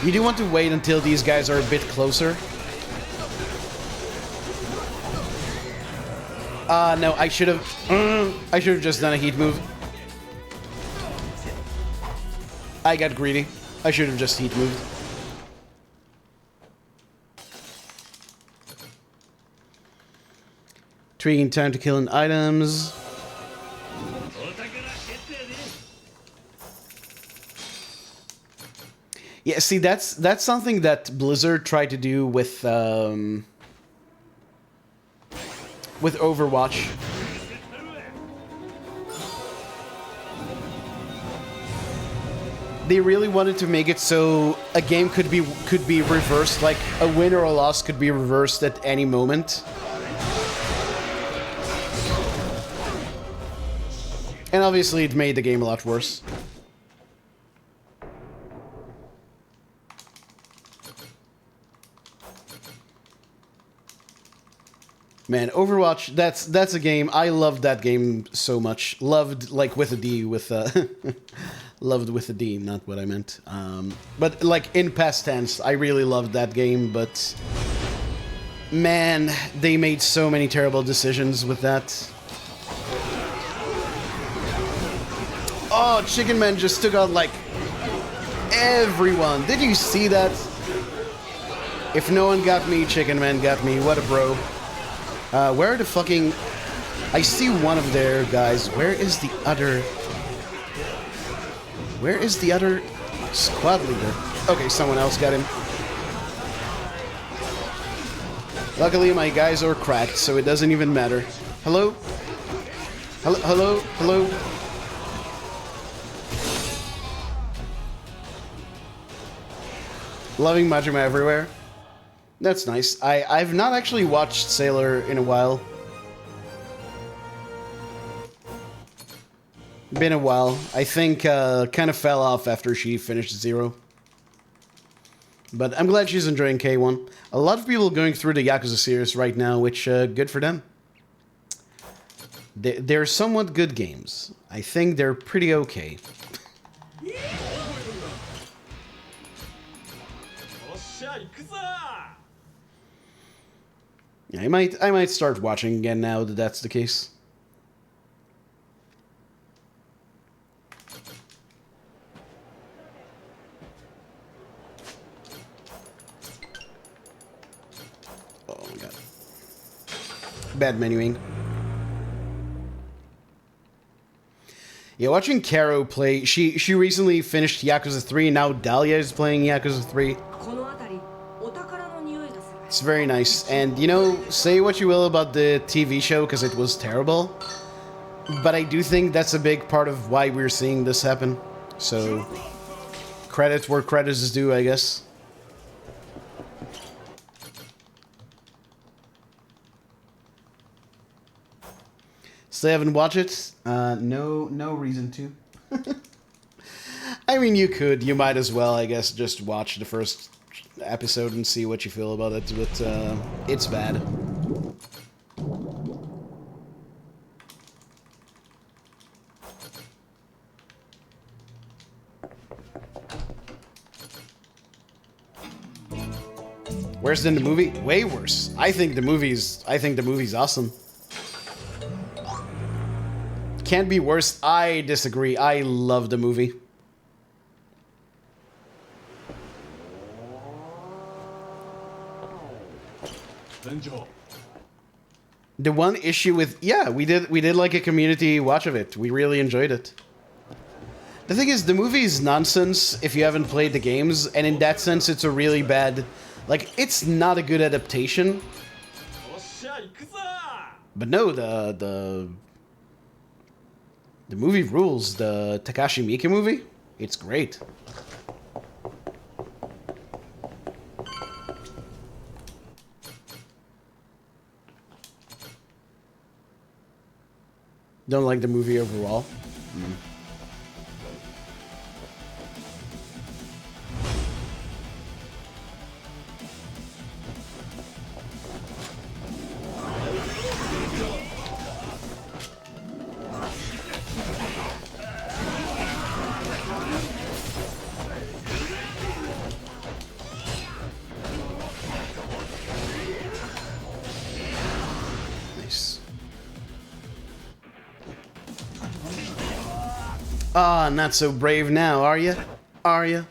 You do want to wait until these guys are a bit closer. No, I should have just done a heat move. I got greedy. I should have just heat moved. Intriguing time to kill in items. Yeah, see, that's something that Blizzard tried to do with Overwatch. They really wanted to make it so a game could be reversed, like a win or a loss could be reversed at any moment. And obviously it made the game a lot worse. Man, Overwatch, that's a game. I loved that game so much. Loved, like, with a D, with loved with a D, not what I meant. But, like, in past tense, I really loved that game, but... Man, they made so many terrible decisions with that. Oh, Chicken Man just took out, like, everyone. Did you see that? If no one got me, Chicken Man got me. What a bro. Where are the fucking... I see one of their guys. Where is the other... Where is the other squad leader? Okay, someone else got him. Luckily, my guys are cracked, so it doesn't even matter. Hello? Hello? Hello? Hello? Loving Majima everywhere. That's nice. I've not actually watched Sailor in a while. Been a while. I think kind of fell off after she finished Zero. But I'm glad she's enjoying K1. A lot of people going through the Yakuza series right now, which good for them. They're somewhat good games. I think they're pretty okay. Yeah, I might start watching again now that that's the case. Oh my god. Bad menuing. Yeah, watching Caro play, she recently finished Yakuza 3, and now Dahlia is playing Yakuza 3. It's very nice, and you know, say what you will about the TV show, because it was terrible, but I do think that's a big part of why we're seeing this happen, so credit where credit is due, I guess. Still haven't watched it? No reason to. I mean, you might as well, I guess, just watch the first episode and see what you feel about it, but it's bad. Worse than the movie? Way worse. I think the movie's awesome. Can't be worse. I disagree. I love the movie. The one issue with... Yeah, we did like a community watch of it. We really enjoyed it. The thing is, the movie is nonsense if you haven't played the games, and in that sense, it's a really bad... Like, it's not a good adaptation. But no, the movie rules. The Takashi Miike movie, it's great. Don't like the movie overall. Nice. Ah, not so brave now, are you? Are you?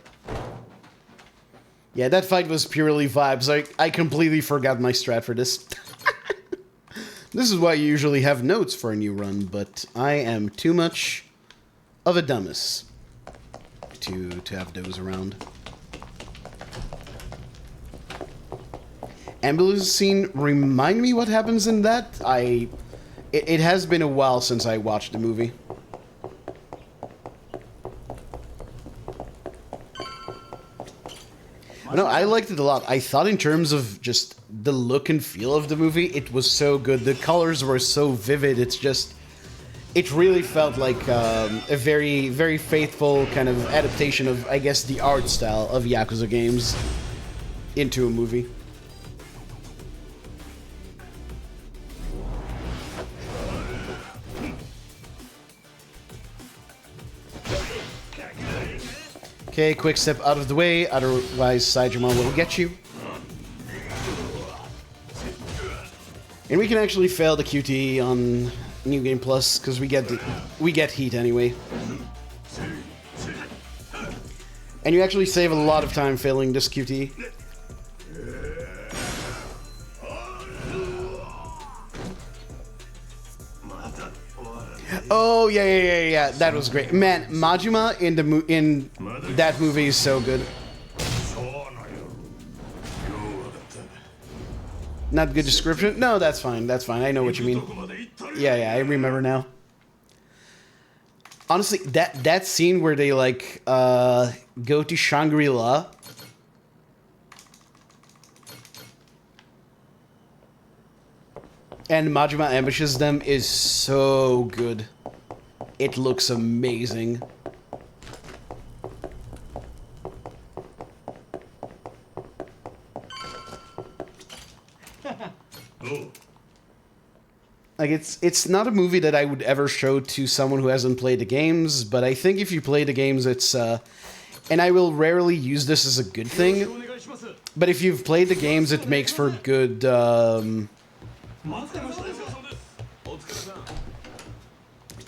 Yeah, that fight was purely vibes. I completely forgot my strat for this. This is why you usually have notes for a new run, but I am too much of a dumbass to have those around. Ambulance scene, remind me what happens in that? It has been a while since I watched the movie. No, I liked it a lot. I thought in terms of just the look and feel of the movie, it was so good. The colors were so vivid. It's just, it really felt like a very, very faithful kind of adaptation of, I guess, the art style of Yakuza games into a movie. Okay, quick step out of the way, otherwise Saijima will get you. And we can actually fail the QTE on New Game Plus because we get heat anyway. And you actually save a lot of time failing this QTE. Oh yeah, that was great, man. Majima in that movie is so good. Not good description? No, that's fine. That's fine. I know what you mean. Yeah, I remember now. Honestly, that scene where they like go to Shangri-La. And Majima ambushes them is so good. It looks amazing. Like it's not a movie that I would ever show to someone who hasn't played the games, but I think if you play the games, it's and I will rarely use this as a good thing, but if you've played the games, it makes for good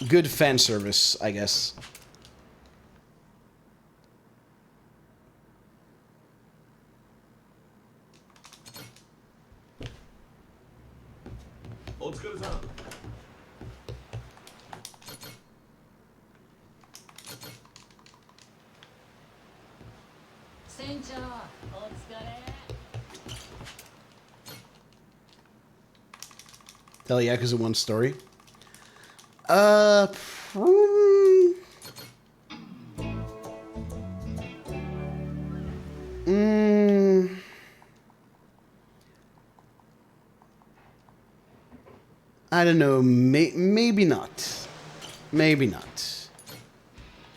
good fan service, I guess. Tell Yakuza 1 story. I don't know. Maybe not. Maybe not.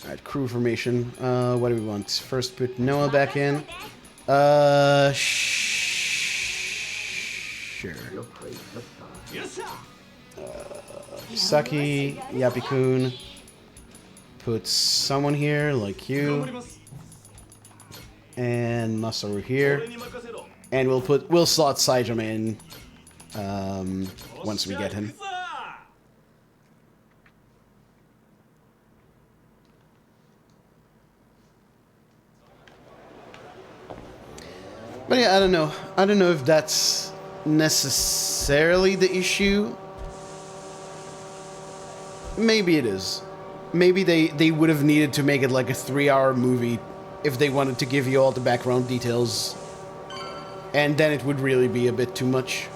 All right, crew formation. What do we want? First, put Noah back in. Sure. Saki, Yapi-kun. Put someone here, like you. And Masaru here. And we'll slot Saijima in once we get him. But yeah, I don't know. I don't know if that's necessarily the issue. Maybe it is. Maybe they would have needed to make it like a 3-hour movie if they wanted to give you all the background details. And then it would really be a bit too much.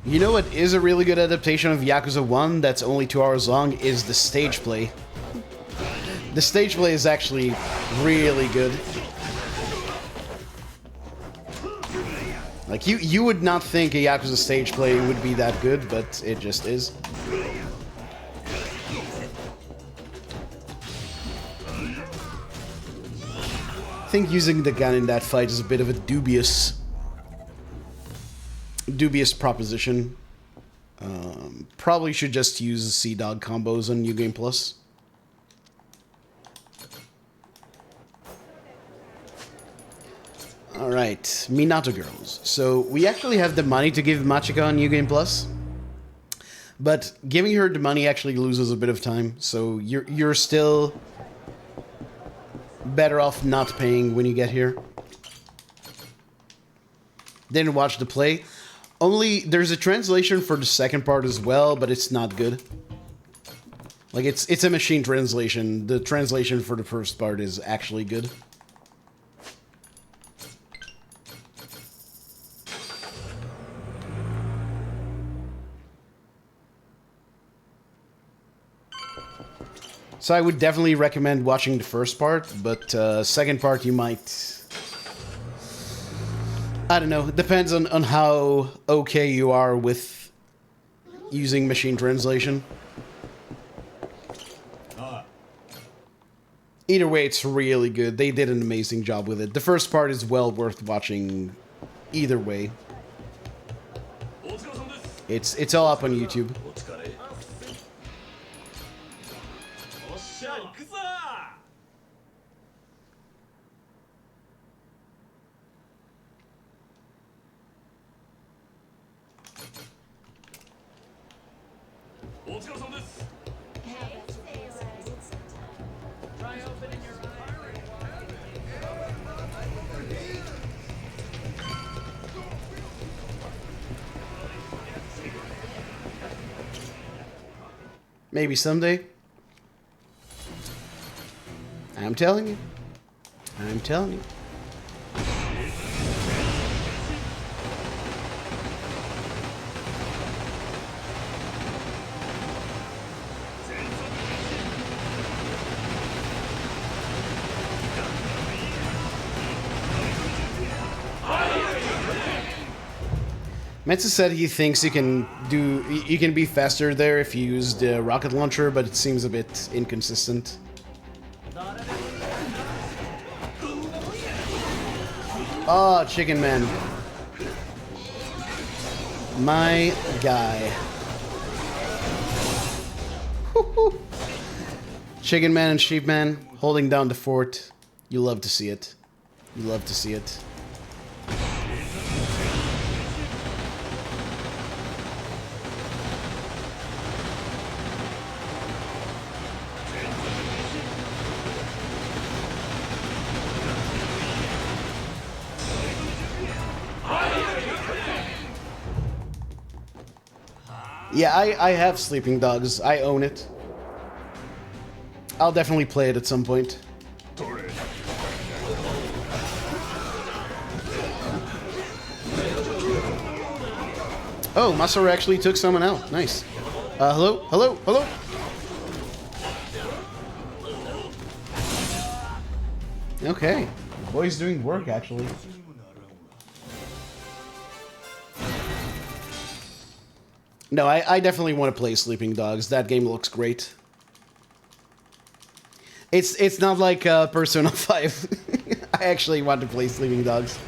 You know what is a really good adaptation of Yakuza 1 that's only 2 hours long is the stage play. The stage play is actually really good. Like, you would not think a Yakuza stage play would be that good, but it just is. I think using the gun in that fight is a bit of a dubious proposition. Probably should just use Sea-Dog combos on New Game Plus. Alright, Minato Girls. So, we actually have the money to give Machika on New Game Plus. But giving her the money actually loses a bit of time. So, you're still better off not paying when you get here. Didn't watch the play. Only, there's a translation for the second part as well, but it's not good. Like, it's a machine translation. The translation for the first part is actually good. So I would definitely recommend watching the first part, but second part you might... I don't know. It depends on how okay you are with using machine translation. Either way, it's really good. They did an amazing job with it. The first part is well worth watching either way. It's all up on YouTube. Maybe someday. I'm telling you. I'm telling you. Metsu said he thinks you can be faster there if you use the rocket launcher, but it seems a bit inconsistent. Oh, Chicken Man. My guy. Chicken Man and Sheep Man holding down the fort. You love to see it. You love to see it. Yeah, I have Sleeping Dogs. I own it. I'll definitely play it at some point. Oh, Masaru actually took someone out. Nice. Hello? Hello? Hello? Okay. The boy's doing work, actually. No, I definitely want to play Sleeping Dogs. That game looks great. It's not like Persona 5. I actually want to play Sleeping Dogs.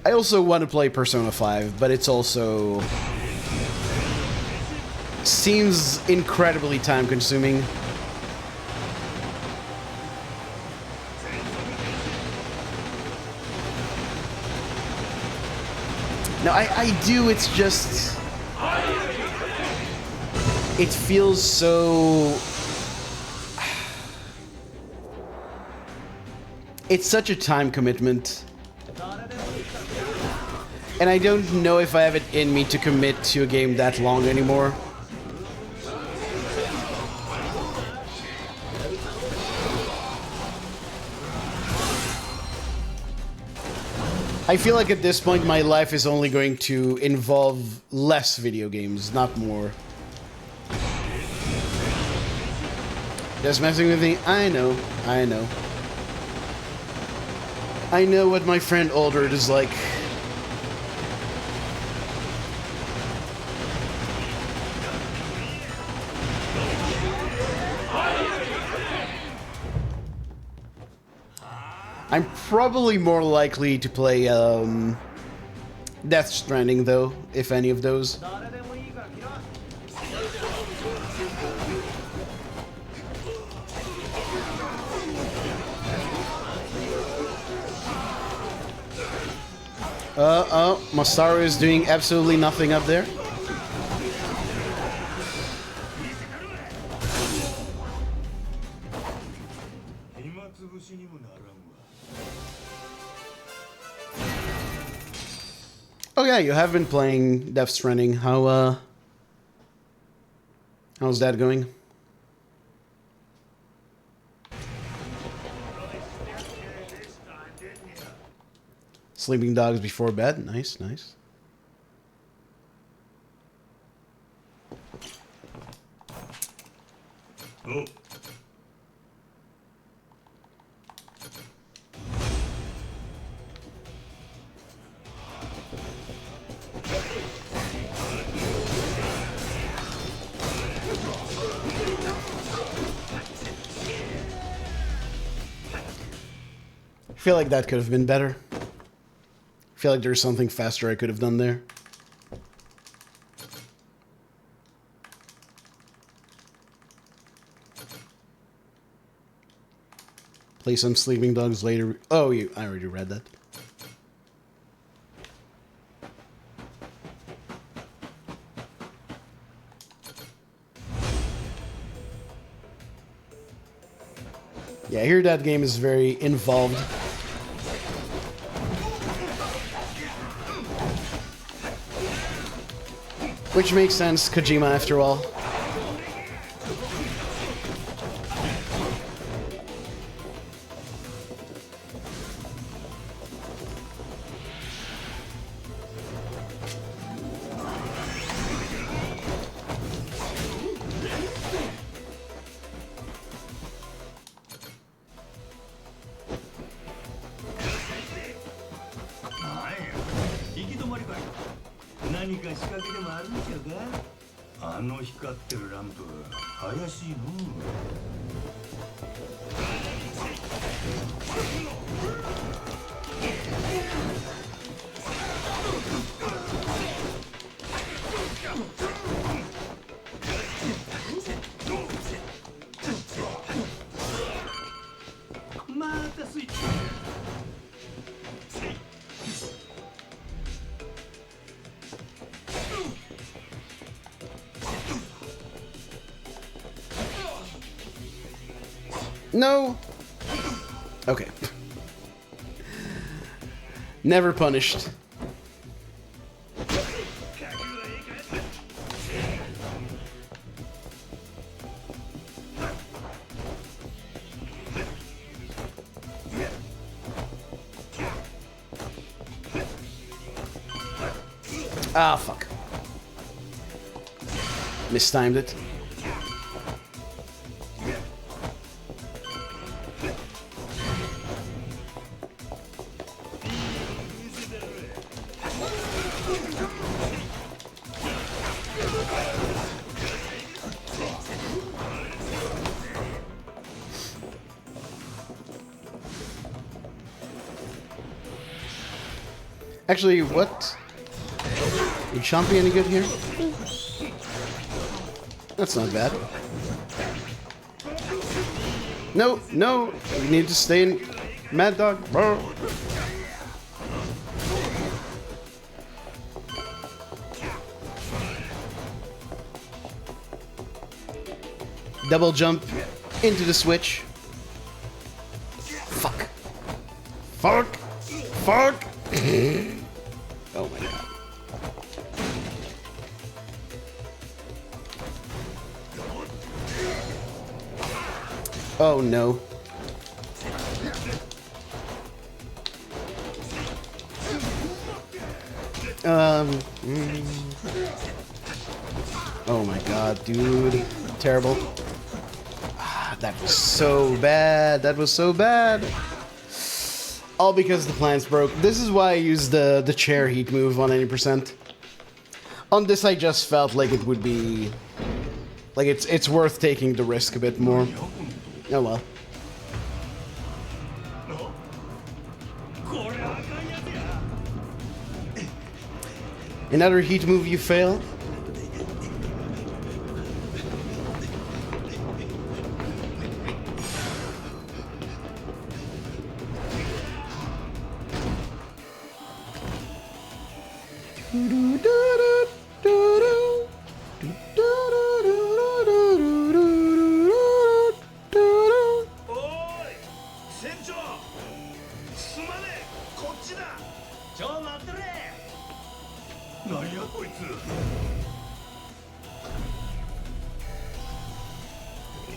I also want to play Persona 5, but it's also... seems incredibly time-consuming. No, I do, it's just... it feels so... it's such a time commitment. And I don't know if I have it in me to commit to a game that long anymore. I feel like at this point my life is only going to involve less video games, not more. Just messing with me? I know, I know. I know what my friend Aldred is like. I'm probably more likely to play Death Stranding though, if any of those. Masaru is doing absolutely nothing up there. Oh yeah, you have been playing Death Stranding. How's that going? Sleeping dogs before bed. Nice, nice. Oh. I feel like that could have been better. I feel like there's something faster I could have done there. Play some Sleeping Dogs later. Oh, I already read that. Yeah, I hear that game is very involved. Which makes sense, Kojima after all. No. Okay. Never punished. Ah, fuck. Mistimed it. Actually, what? Is Chompy any good here? That's not bad. No, no, we need to stay in Mad Dog. Bro. Double jump into the switch. Fuck. Fuck. Fuck. Oh my god. Oh no. Oh my god, dude. Terrible. Ah, that was so bad. That was so bad. All because the plants broke. This is why I used the chair heat move on 80%. On this, I just felt like it would be... Like, it's worth taking the risk a bit more. Oh well. Another heat move you fail?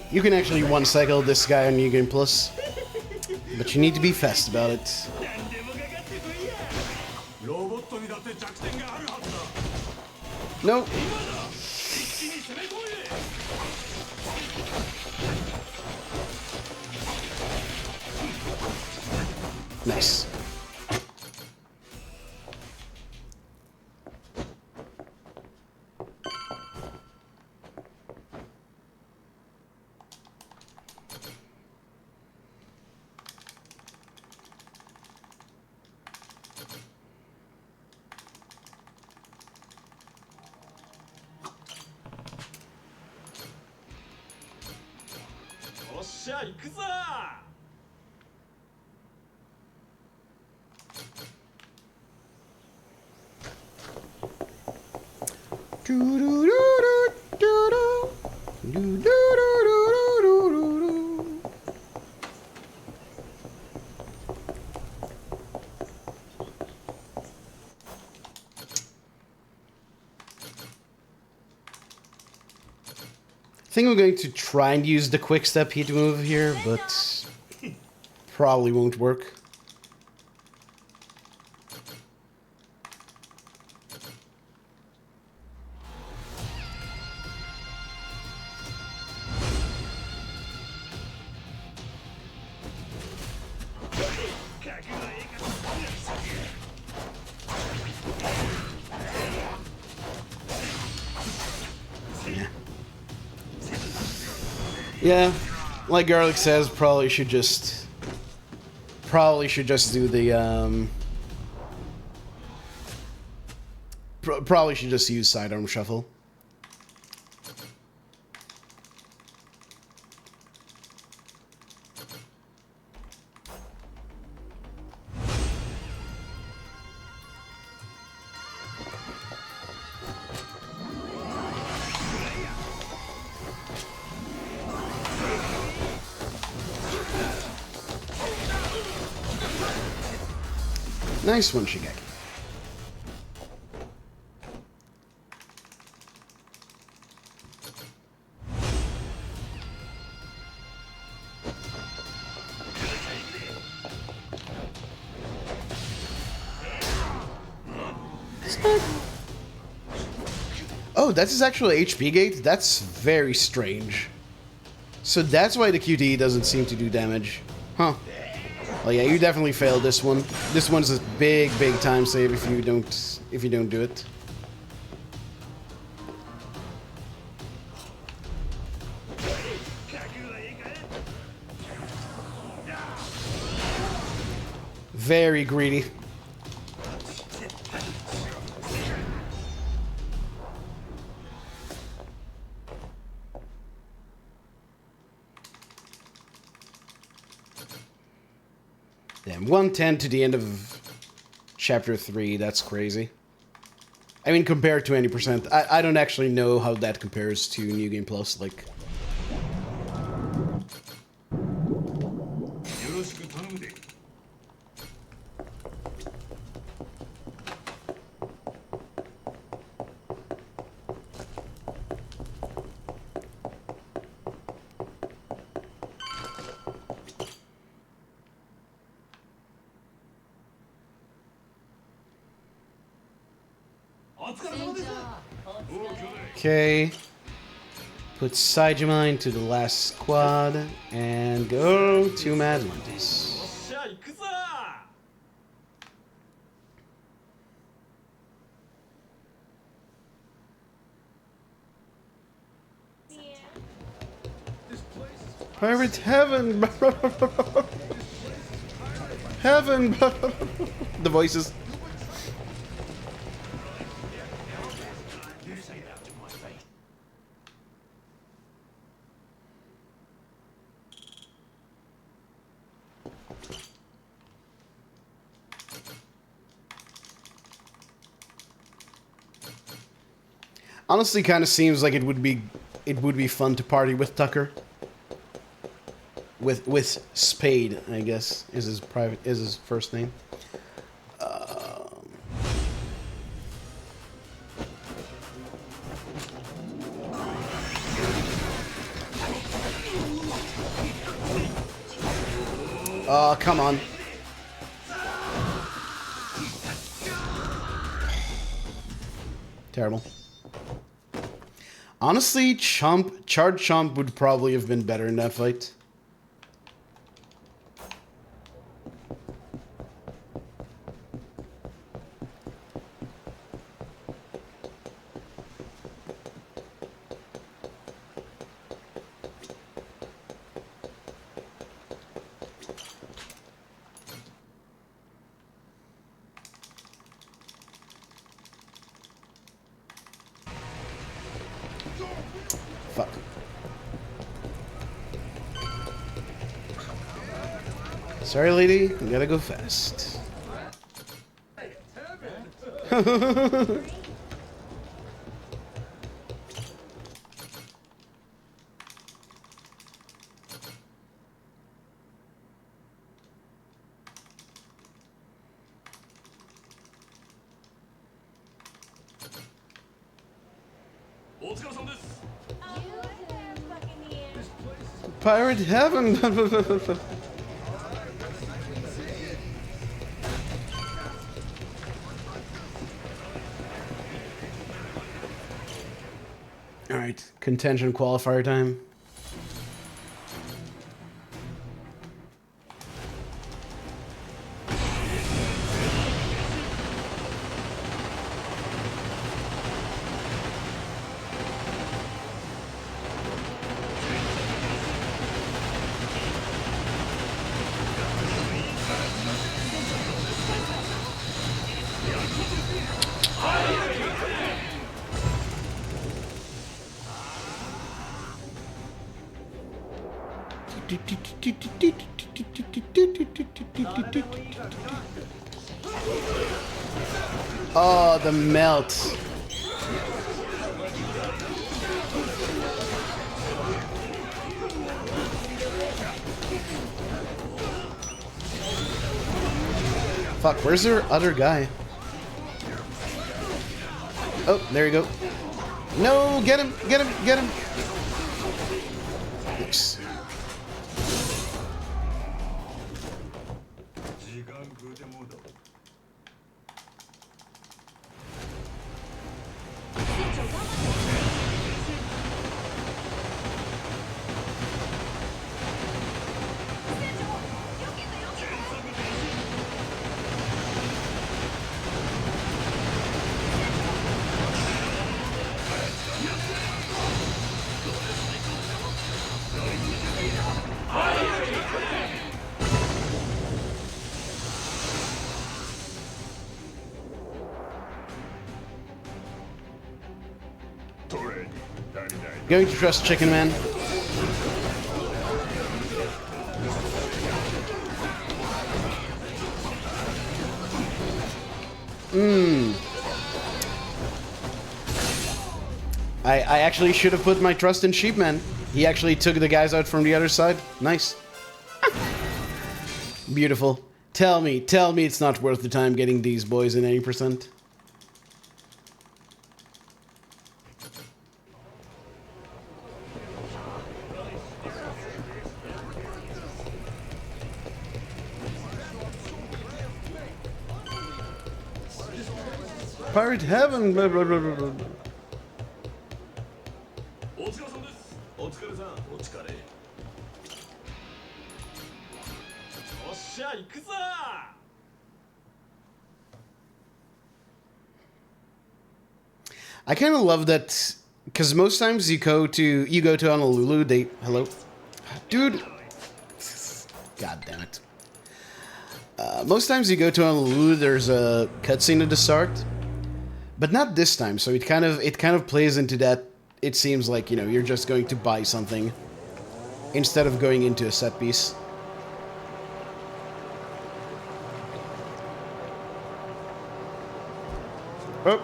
You can actually one-cycle this guy on New Game Plus, but you need to be fast about it. No. Nice. Yakuza! I think I'm going to try and use the quick step heat move here, but probably won't work. Yeah, like Garlic says, probably should just do the probably should just use sidearm shuffle. Nice one, Shigeki. Oh, that is actually HP gate? That's very strange. So that's why the QTE doesn't seem to do damage. Huh. Well, yeah, you definitely failed this one. This one's a big time save if you don't do it. Very greedy. Damn, 110 to the end of Chapter 3, that's crazy. I mean, compared to 80%, I don't actually know how that compares to New Game Plus, like... Okay. Put Saijima into the last squad and go to Madlantis. Pirate heaven! Heaven! The voices. Honestly, kind of seems like it would be fun to party with Tucker. With Spade, I guess, is his first name. Oh, come on. Terrible. Honestly, Charred Chomp would probably have been better in that fight. Fuck. Sorry, lady. We gotta go fast. Pirate heaven! Alright, contention qualifier time. Oh, the melt. Fuck, where's their other guy? Oh, there you go. No, get him, get him, get him. Nice. Going to trust Chicken Man. I actually should have put my trust in Sheepman. He actually took the guys out from the other side. Nice. Beautiful. Tell me it's not worth the time getting these boys in 80%. Pirate heaven! Blah, blah, blah, blah, blah. I kind of love that because most times you go to Honolulu, Dude! God damn it. Most times you go to Honolulu, there's a cutscene at the start. But not this time, so it kind of plays into that. It seems like, you know, you're just going to buy something instead of going into a set piece. Oh.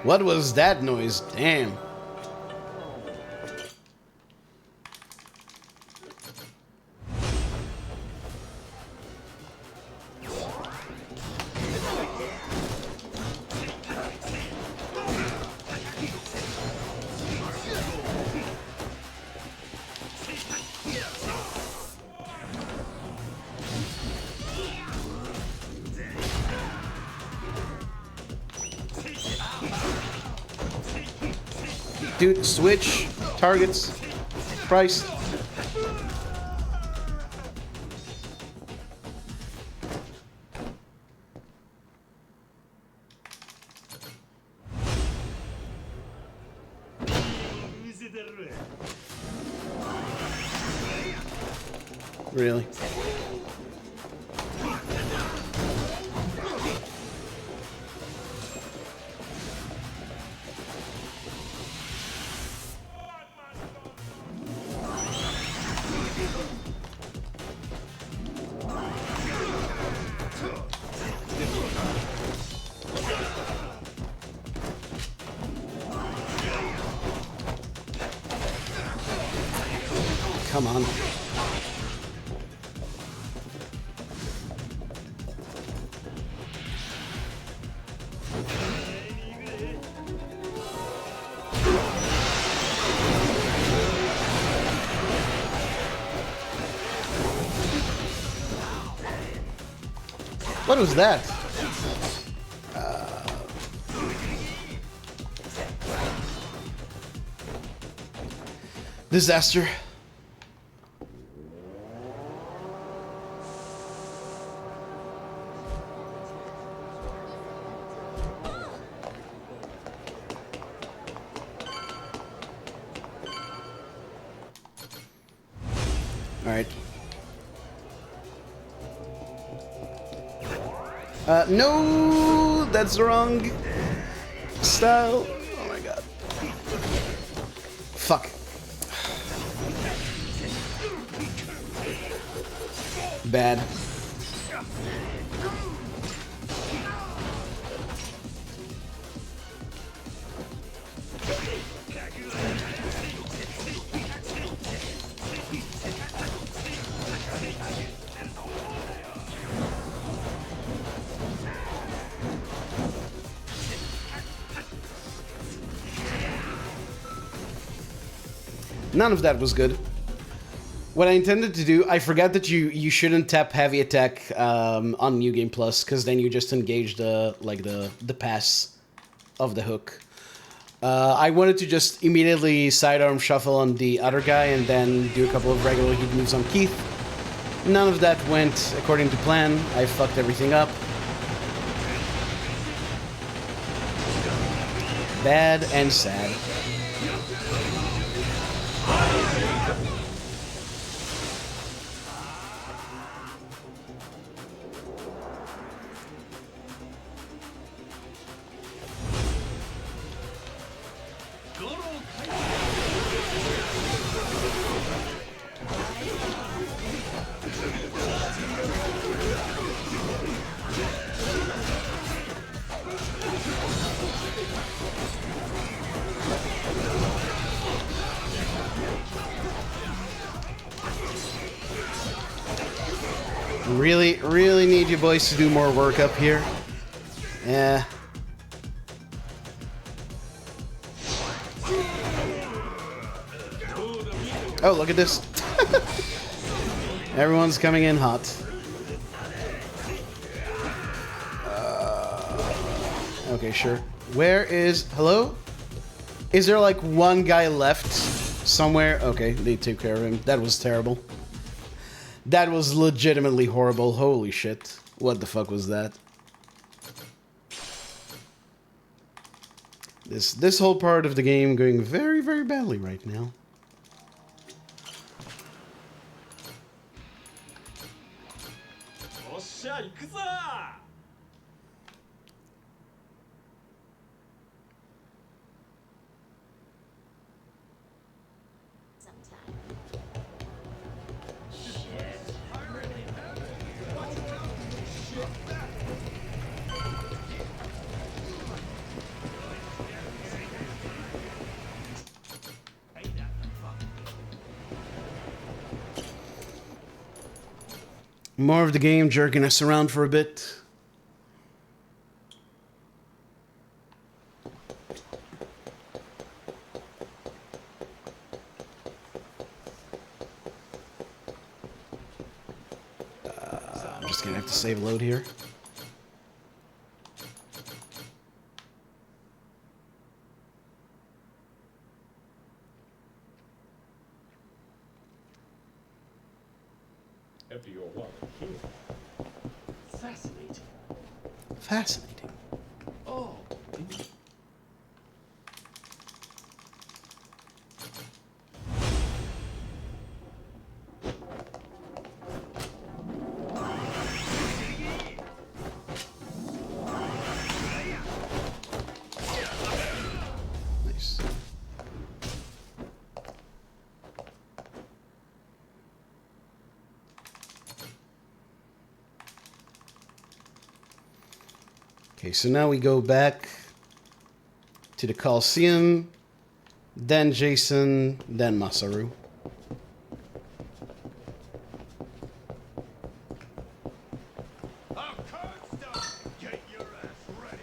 What was that noise? Damn. Dude, switch targets, price. Really? Come on. What was that? Disaster. All right. No, that's the wrong style. Oh my god. Fuck. Bad. None of that was good. What I intended to do, I forgot that you shouldn't tap heavy attack on New Game Plus, because then you just engage the pass of the hook. I wanted to just immediately sidearm shuffle on the other guy and then do a couple of regular hit moves on Keith. None of that went according to plan. I fucked everything up. Bad and sad. Really need you boys to do more work up here. Yeah. Oh, look at this. Everyone's coming in hot. Okay, sure. Where is... Hello? Is there like one guy left somewhere? Okay, they took care of him. That was terrible. That was legitimately horrible. Holy shit. What the fuck was that? This whole part of the game going very, very badly right now. More of the game jerking us around for a bit. I'm just gonna have to save load here. Empty your wallet here. Fascinating. Fascinating. Oh. Nice. Okay, so now we go back to the Coliseum, then Jason, then Masaru. Get your ass ready.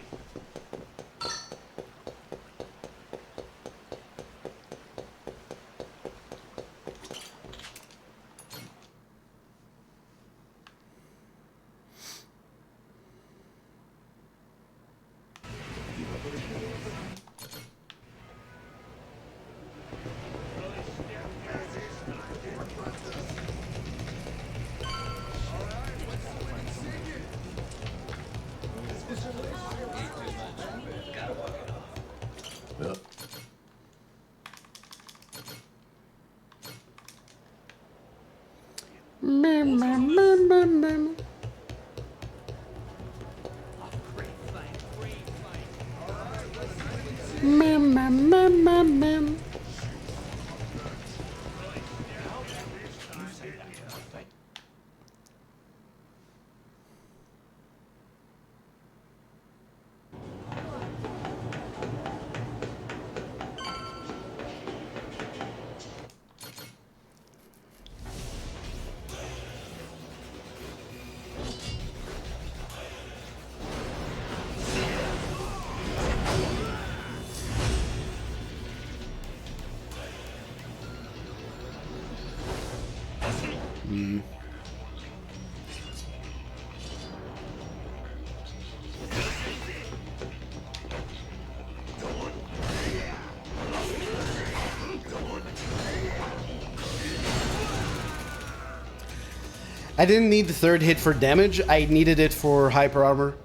I didn't need the third hit for damage, I needed it for hyper armor.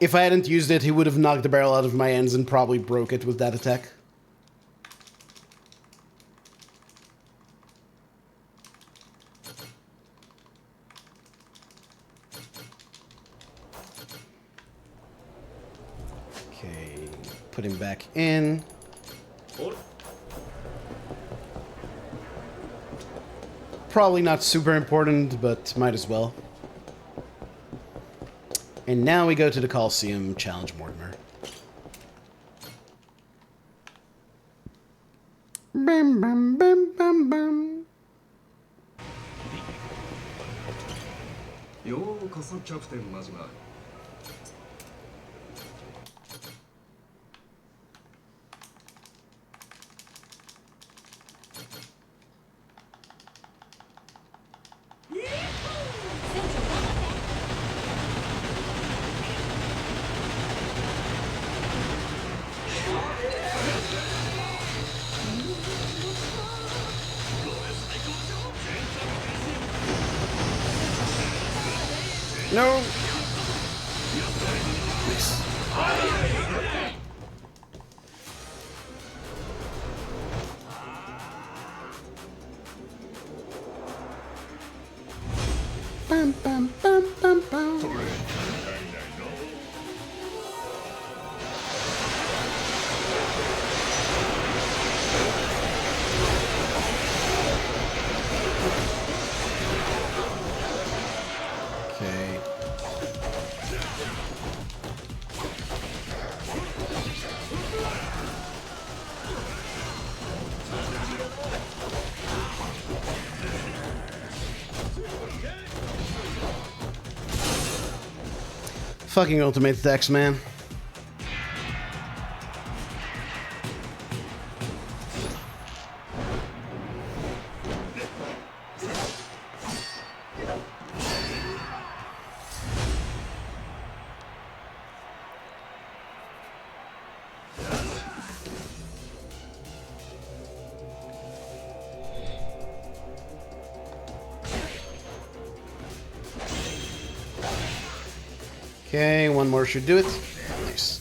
If I hadn't used it, he would have knocked the barrel out of my hands and probably broke it with that attack. Okay, put him back in. Probably not super important, but might as well. And now we go to the Coliseum, challenge Mortimer. Bam, bam, bam, bam, bam. ようこそキャプテン真島。No. Nice. Bum, bum, bum, bum, bum. Okay. Fucking ultimate attacks, man. Okay, one more should do it. Nice.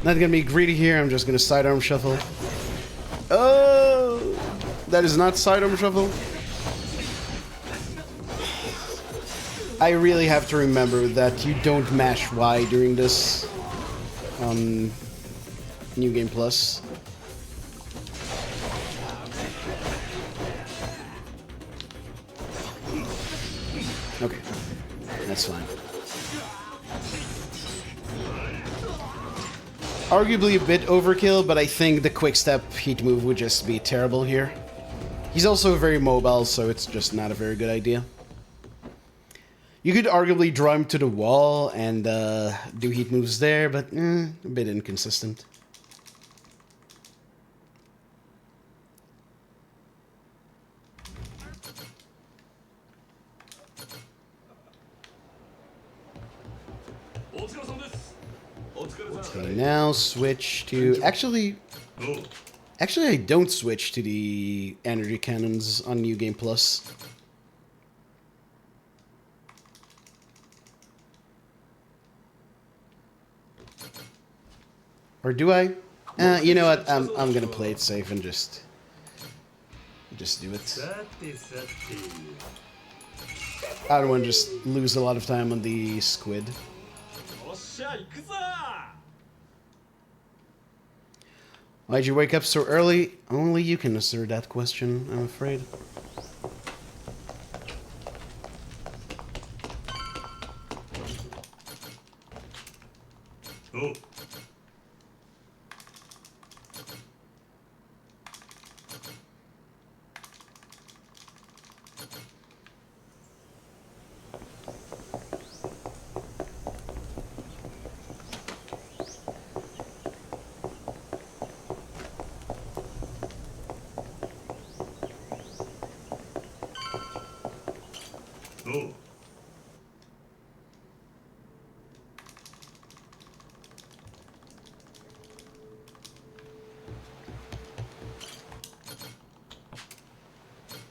Not gonna be greedy here, I'm just gonna sidearm shuffle. Oh! That is not sidearm shuffle. I really have to remember that you don't mash Y during this on New Game Plus. Okay, that's fine. Arguably a bit overkill, but I think the quick step heat move would just be terrible here. He's also very mobile, so it's just not a very good idea. You could arguably draw him to the wall and do heat moves there, but a bit inconsistent. Okay, now switch to... Actually, I don't switch to the energy cannons on New Game Plus. Or do I? You know what? I'm gonna play it safe and just do it. I don't want to just lose a lot of time on the squid. Why'd you wake up so early? Only you can answer that question, I'm afraid. Oh. Oh.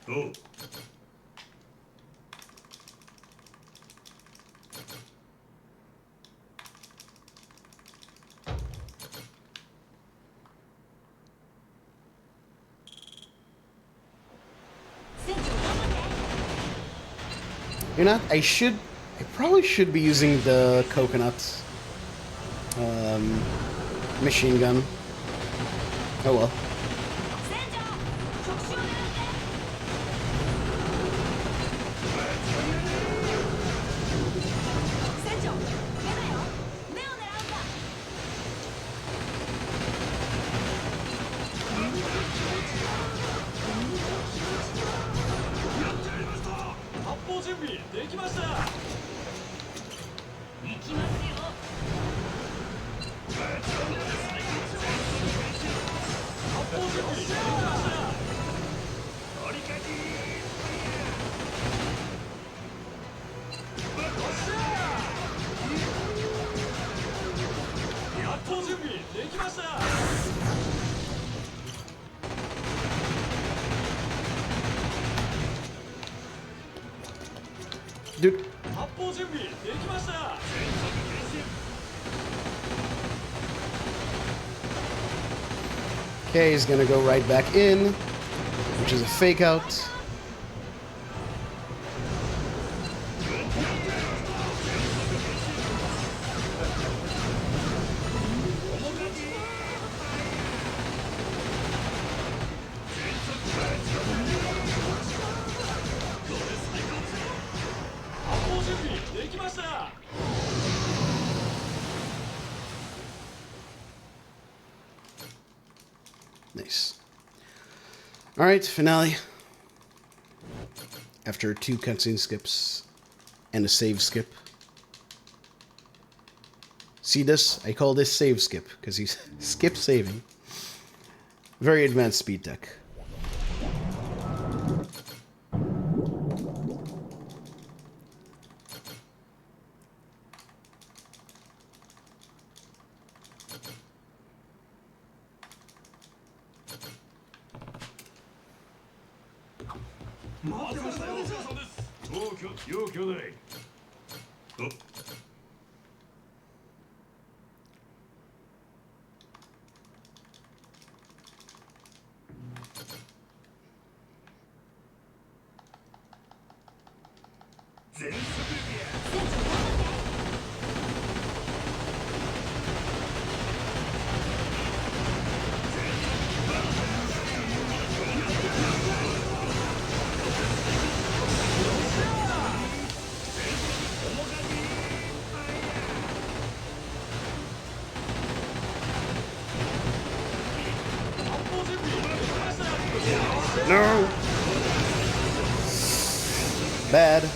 Oh. You know, I probably should be using the coconut machine gun. Oh well. Dude. 発砲準備できました。 Okay, he's gonna go right back in, which is a fake out. Nice. Alright, finale. After 2 cutscene skips and a save skip. See this? I call this save skip, because he's skip saving. Very advanced speed tech. No! Bad.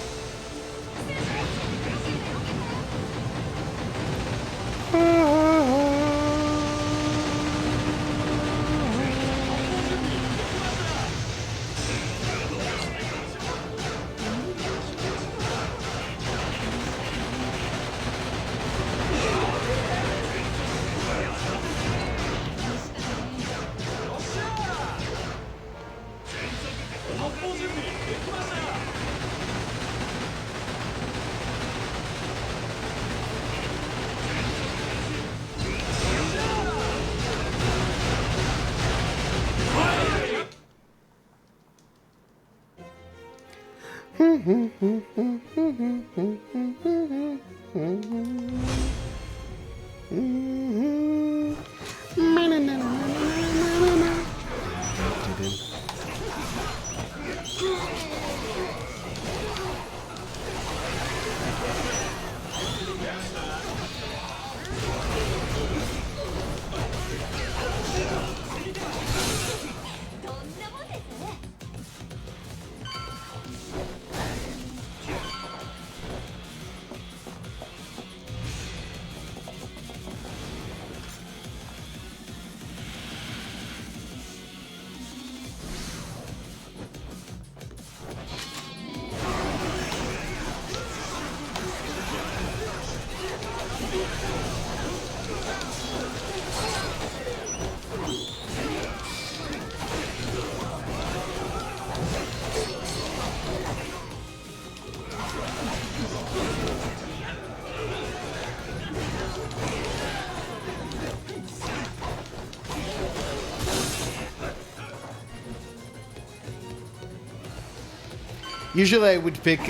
Usually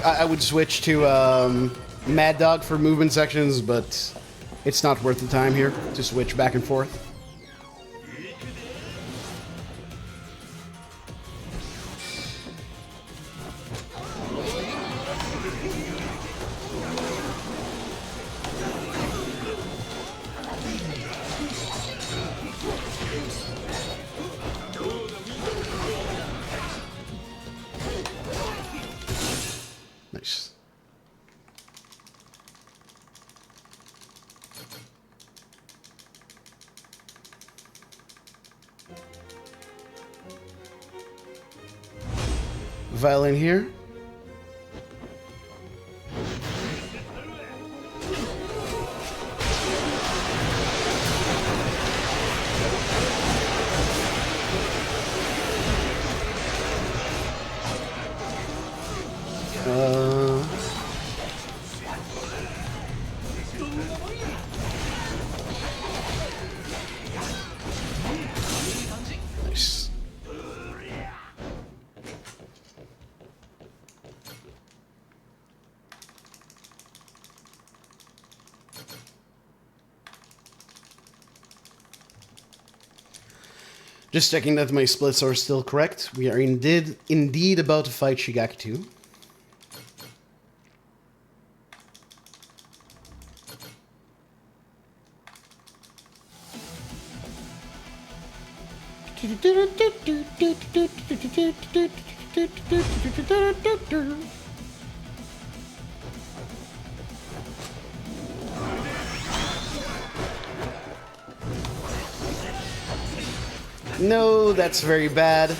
I would switch to Mad Dog for movement sections, but it's not worth the time here to switch back and forth. Nice. Violin here. Just checking that my splits are still correct. We are indeed about to fight Shigaki 2. No, that's very bad.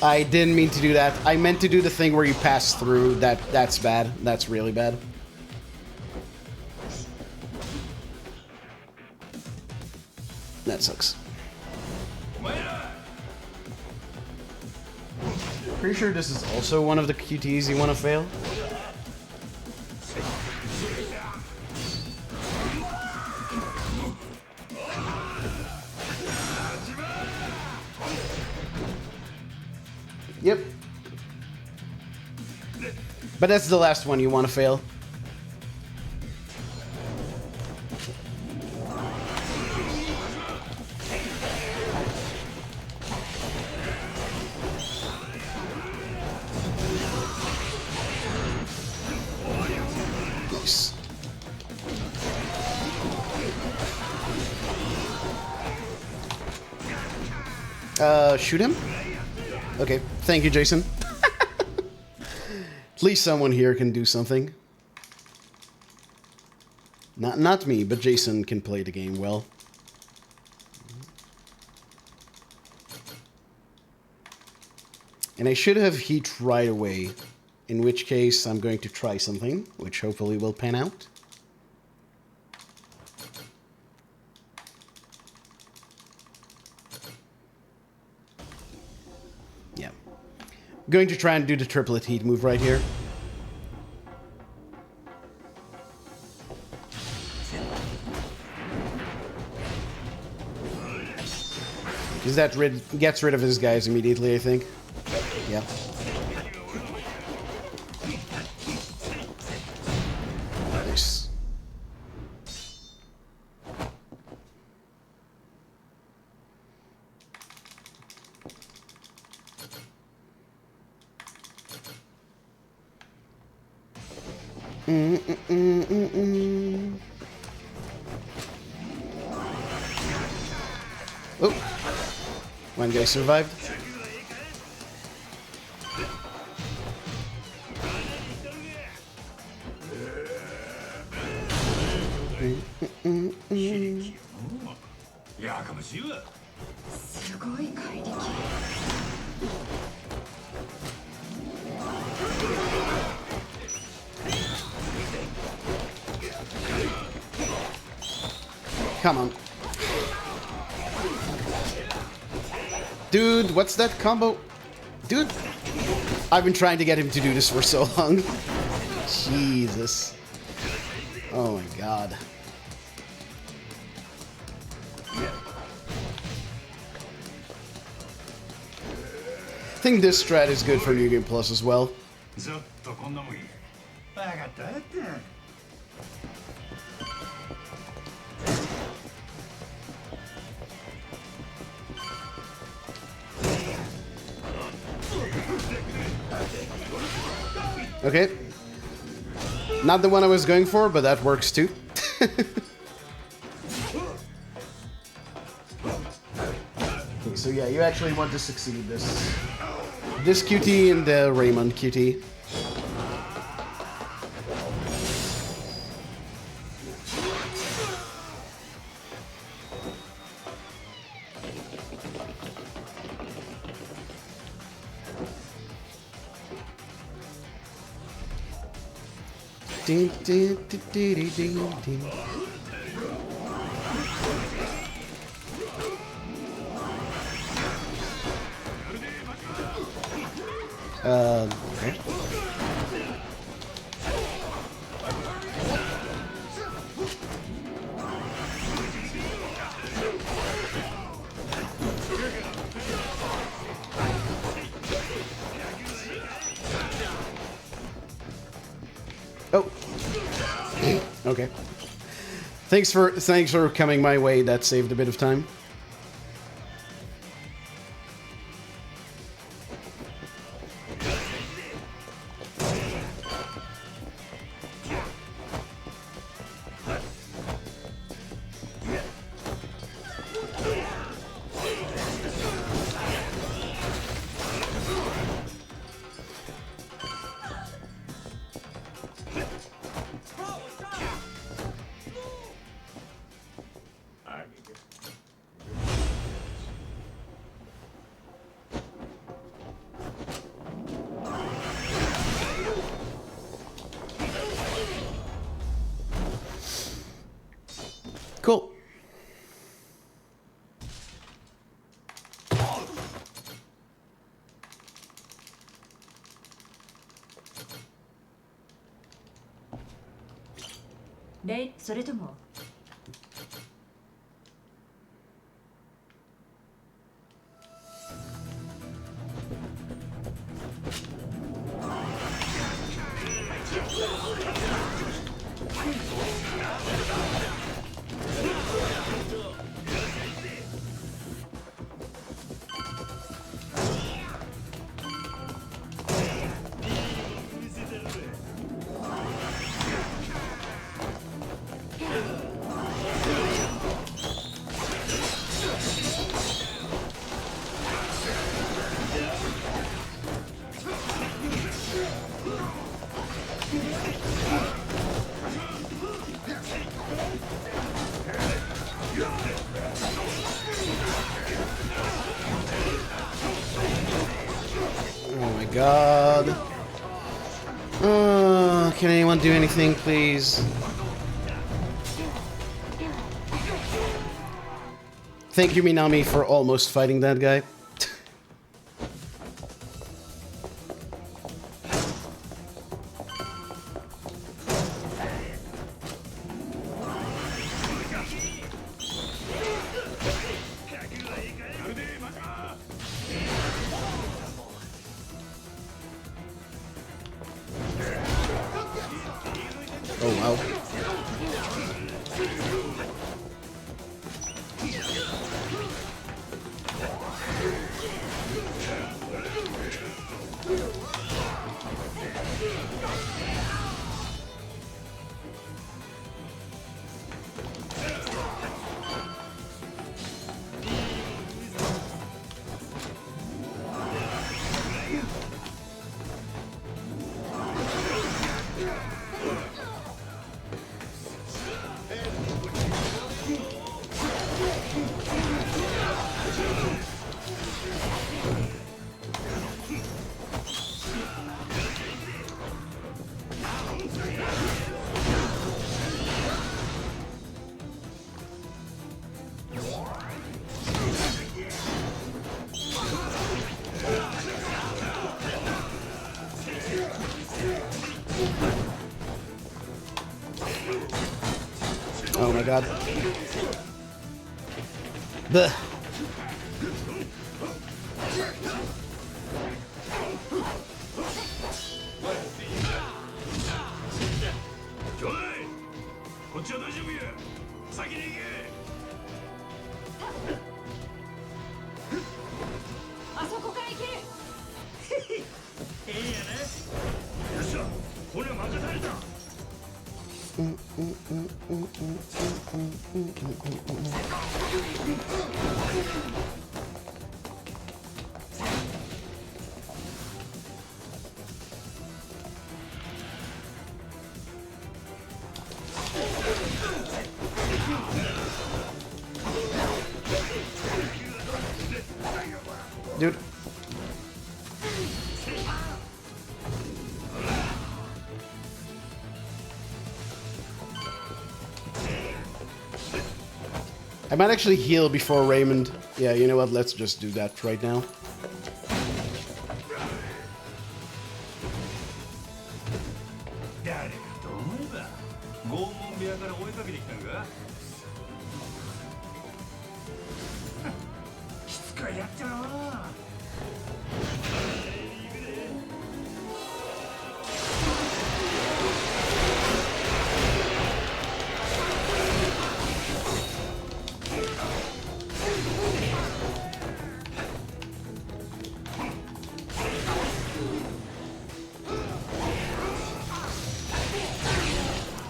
I didn't mean to do that. I meant to do the thing where you pass through. That's bad. That's really bad. That sucks. Pretty sure this is also one of the QTs you want to fail. Yep. But that's the last one you want to fail. Nice. Shoot him? Okay, thank you, Jason. At least someone here can do something. Not me, but Jason can play the game well. And I should have heat right away, in which case I'm going to try something, which hopefully will pan out. Yeah. I'm going to try and do the triplet heat move right here. Because that gets rid of his guys immediately, I think. Yeah. Nice. Oh, one guy survived. Come on. Dude, what's that combo? Dude, I've been trying to get him to do this for so long. Jesus. Oh my god. I think this strat is good for New Game Plus as well. Okay. Not the one I was going for, but that works too. Okay, so yeah, you actually want to succeed this QT and the Raymond QT. Ding, ding, ding, ding, ding, ding. Okay. Oh. Okay. Thanks for coming my way. That saved a bit of time. Cool. Late それとも Oh my god. Can anyone do anything, please? Thank you, Minami, for almost fighting that guy. Oh, wow. Oh my god. Blech. Dude. I might actually heal before Raymond. Yeah, you know what? Let's just do that right now.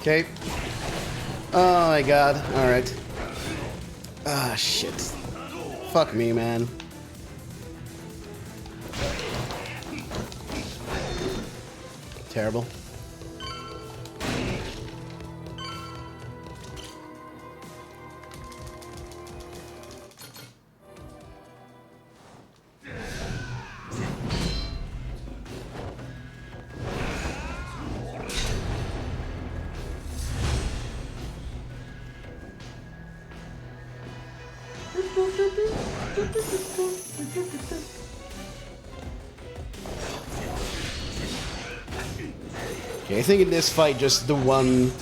Okay. Oh my god. Alright. Ah, shit. Fuck me, man. Terrible. Okay, I think in this fight, just the one...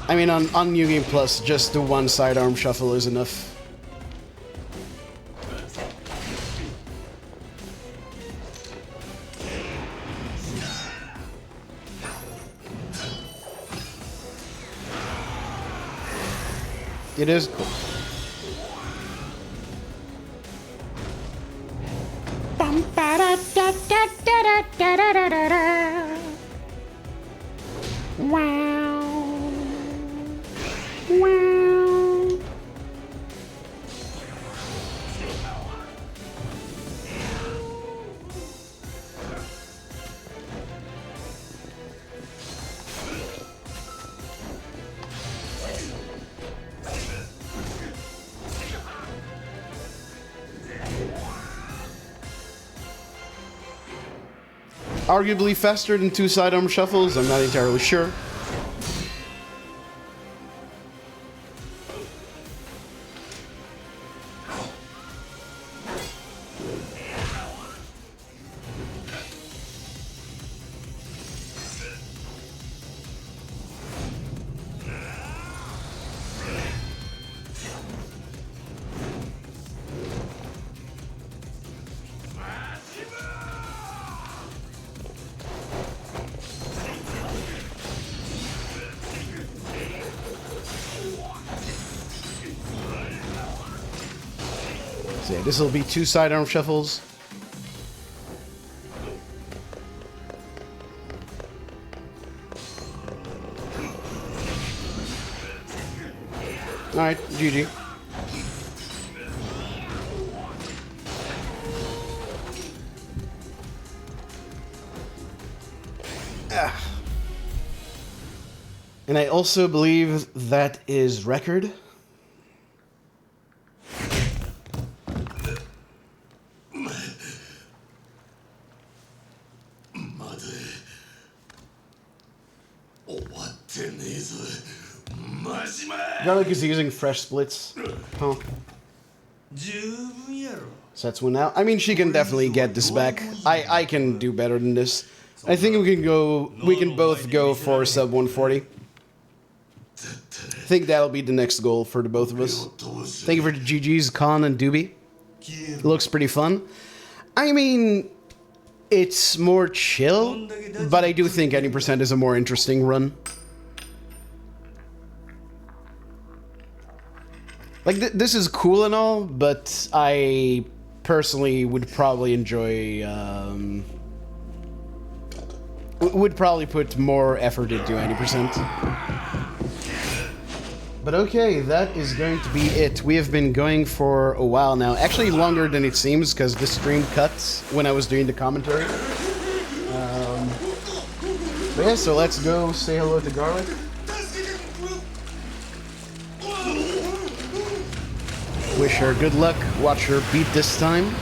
I mean, on New Game Plus, just the one sidearm shuffle is enough. It is cool. Wow. Wow. Arguably faster than 2 sidearm shuffles, I'm not entirely sure. So yeah, this will be 2 sidearm shuffles. Alright, GG. And I also believe that is record. Garlic is using fresh splits. Huh. So that's one now. I mean, she can definitely get this back. I can do better than this. I think we can both go for sub 140. I think that'll be the next goal for the both of us. Thank you for the GGs, Khan and Doobie. It looks pretty fun. I mean, it's more chill, but I do think any percent is a more interesting run. Like, this is cool and all, but I personally would probably enjoy, would probably put more effort into any percent. But okay, that is going to be it. We have been going for a while now. Actually, longer than it seems, because the stream cuts when I was doing the commentary. But yeah, so let's go say hello to Garlic. Wish her good luck. Watch her beat this time.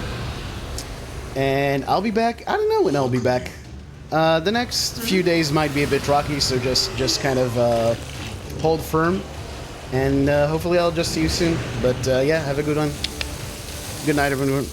And I'll be back. I don't know when I'll be back. The next few days might be a bit rocky, so just kind of hold firm. And hopefully I'll just see you soon. But yeah, have a good one. Good night, everyone.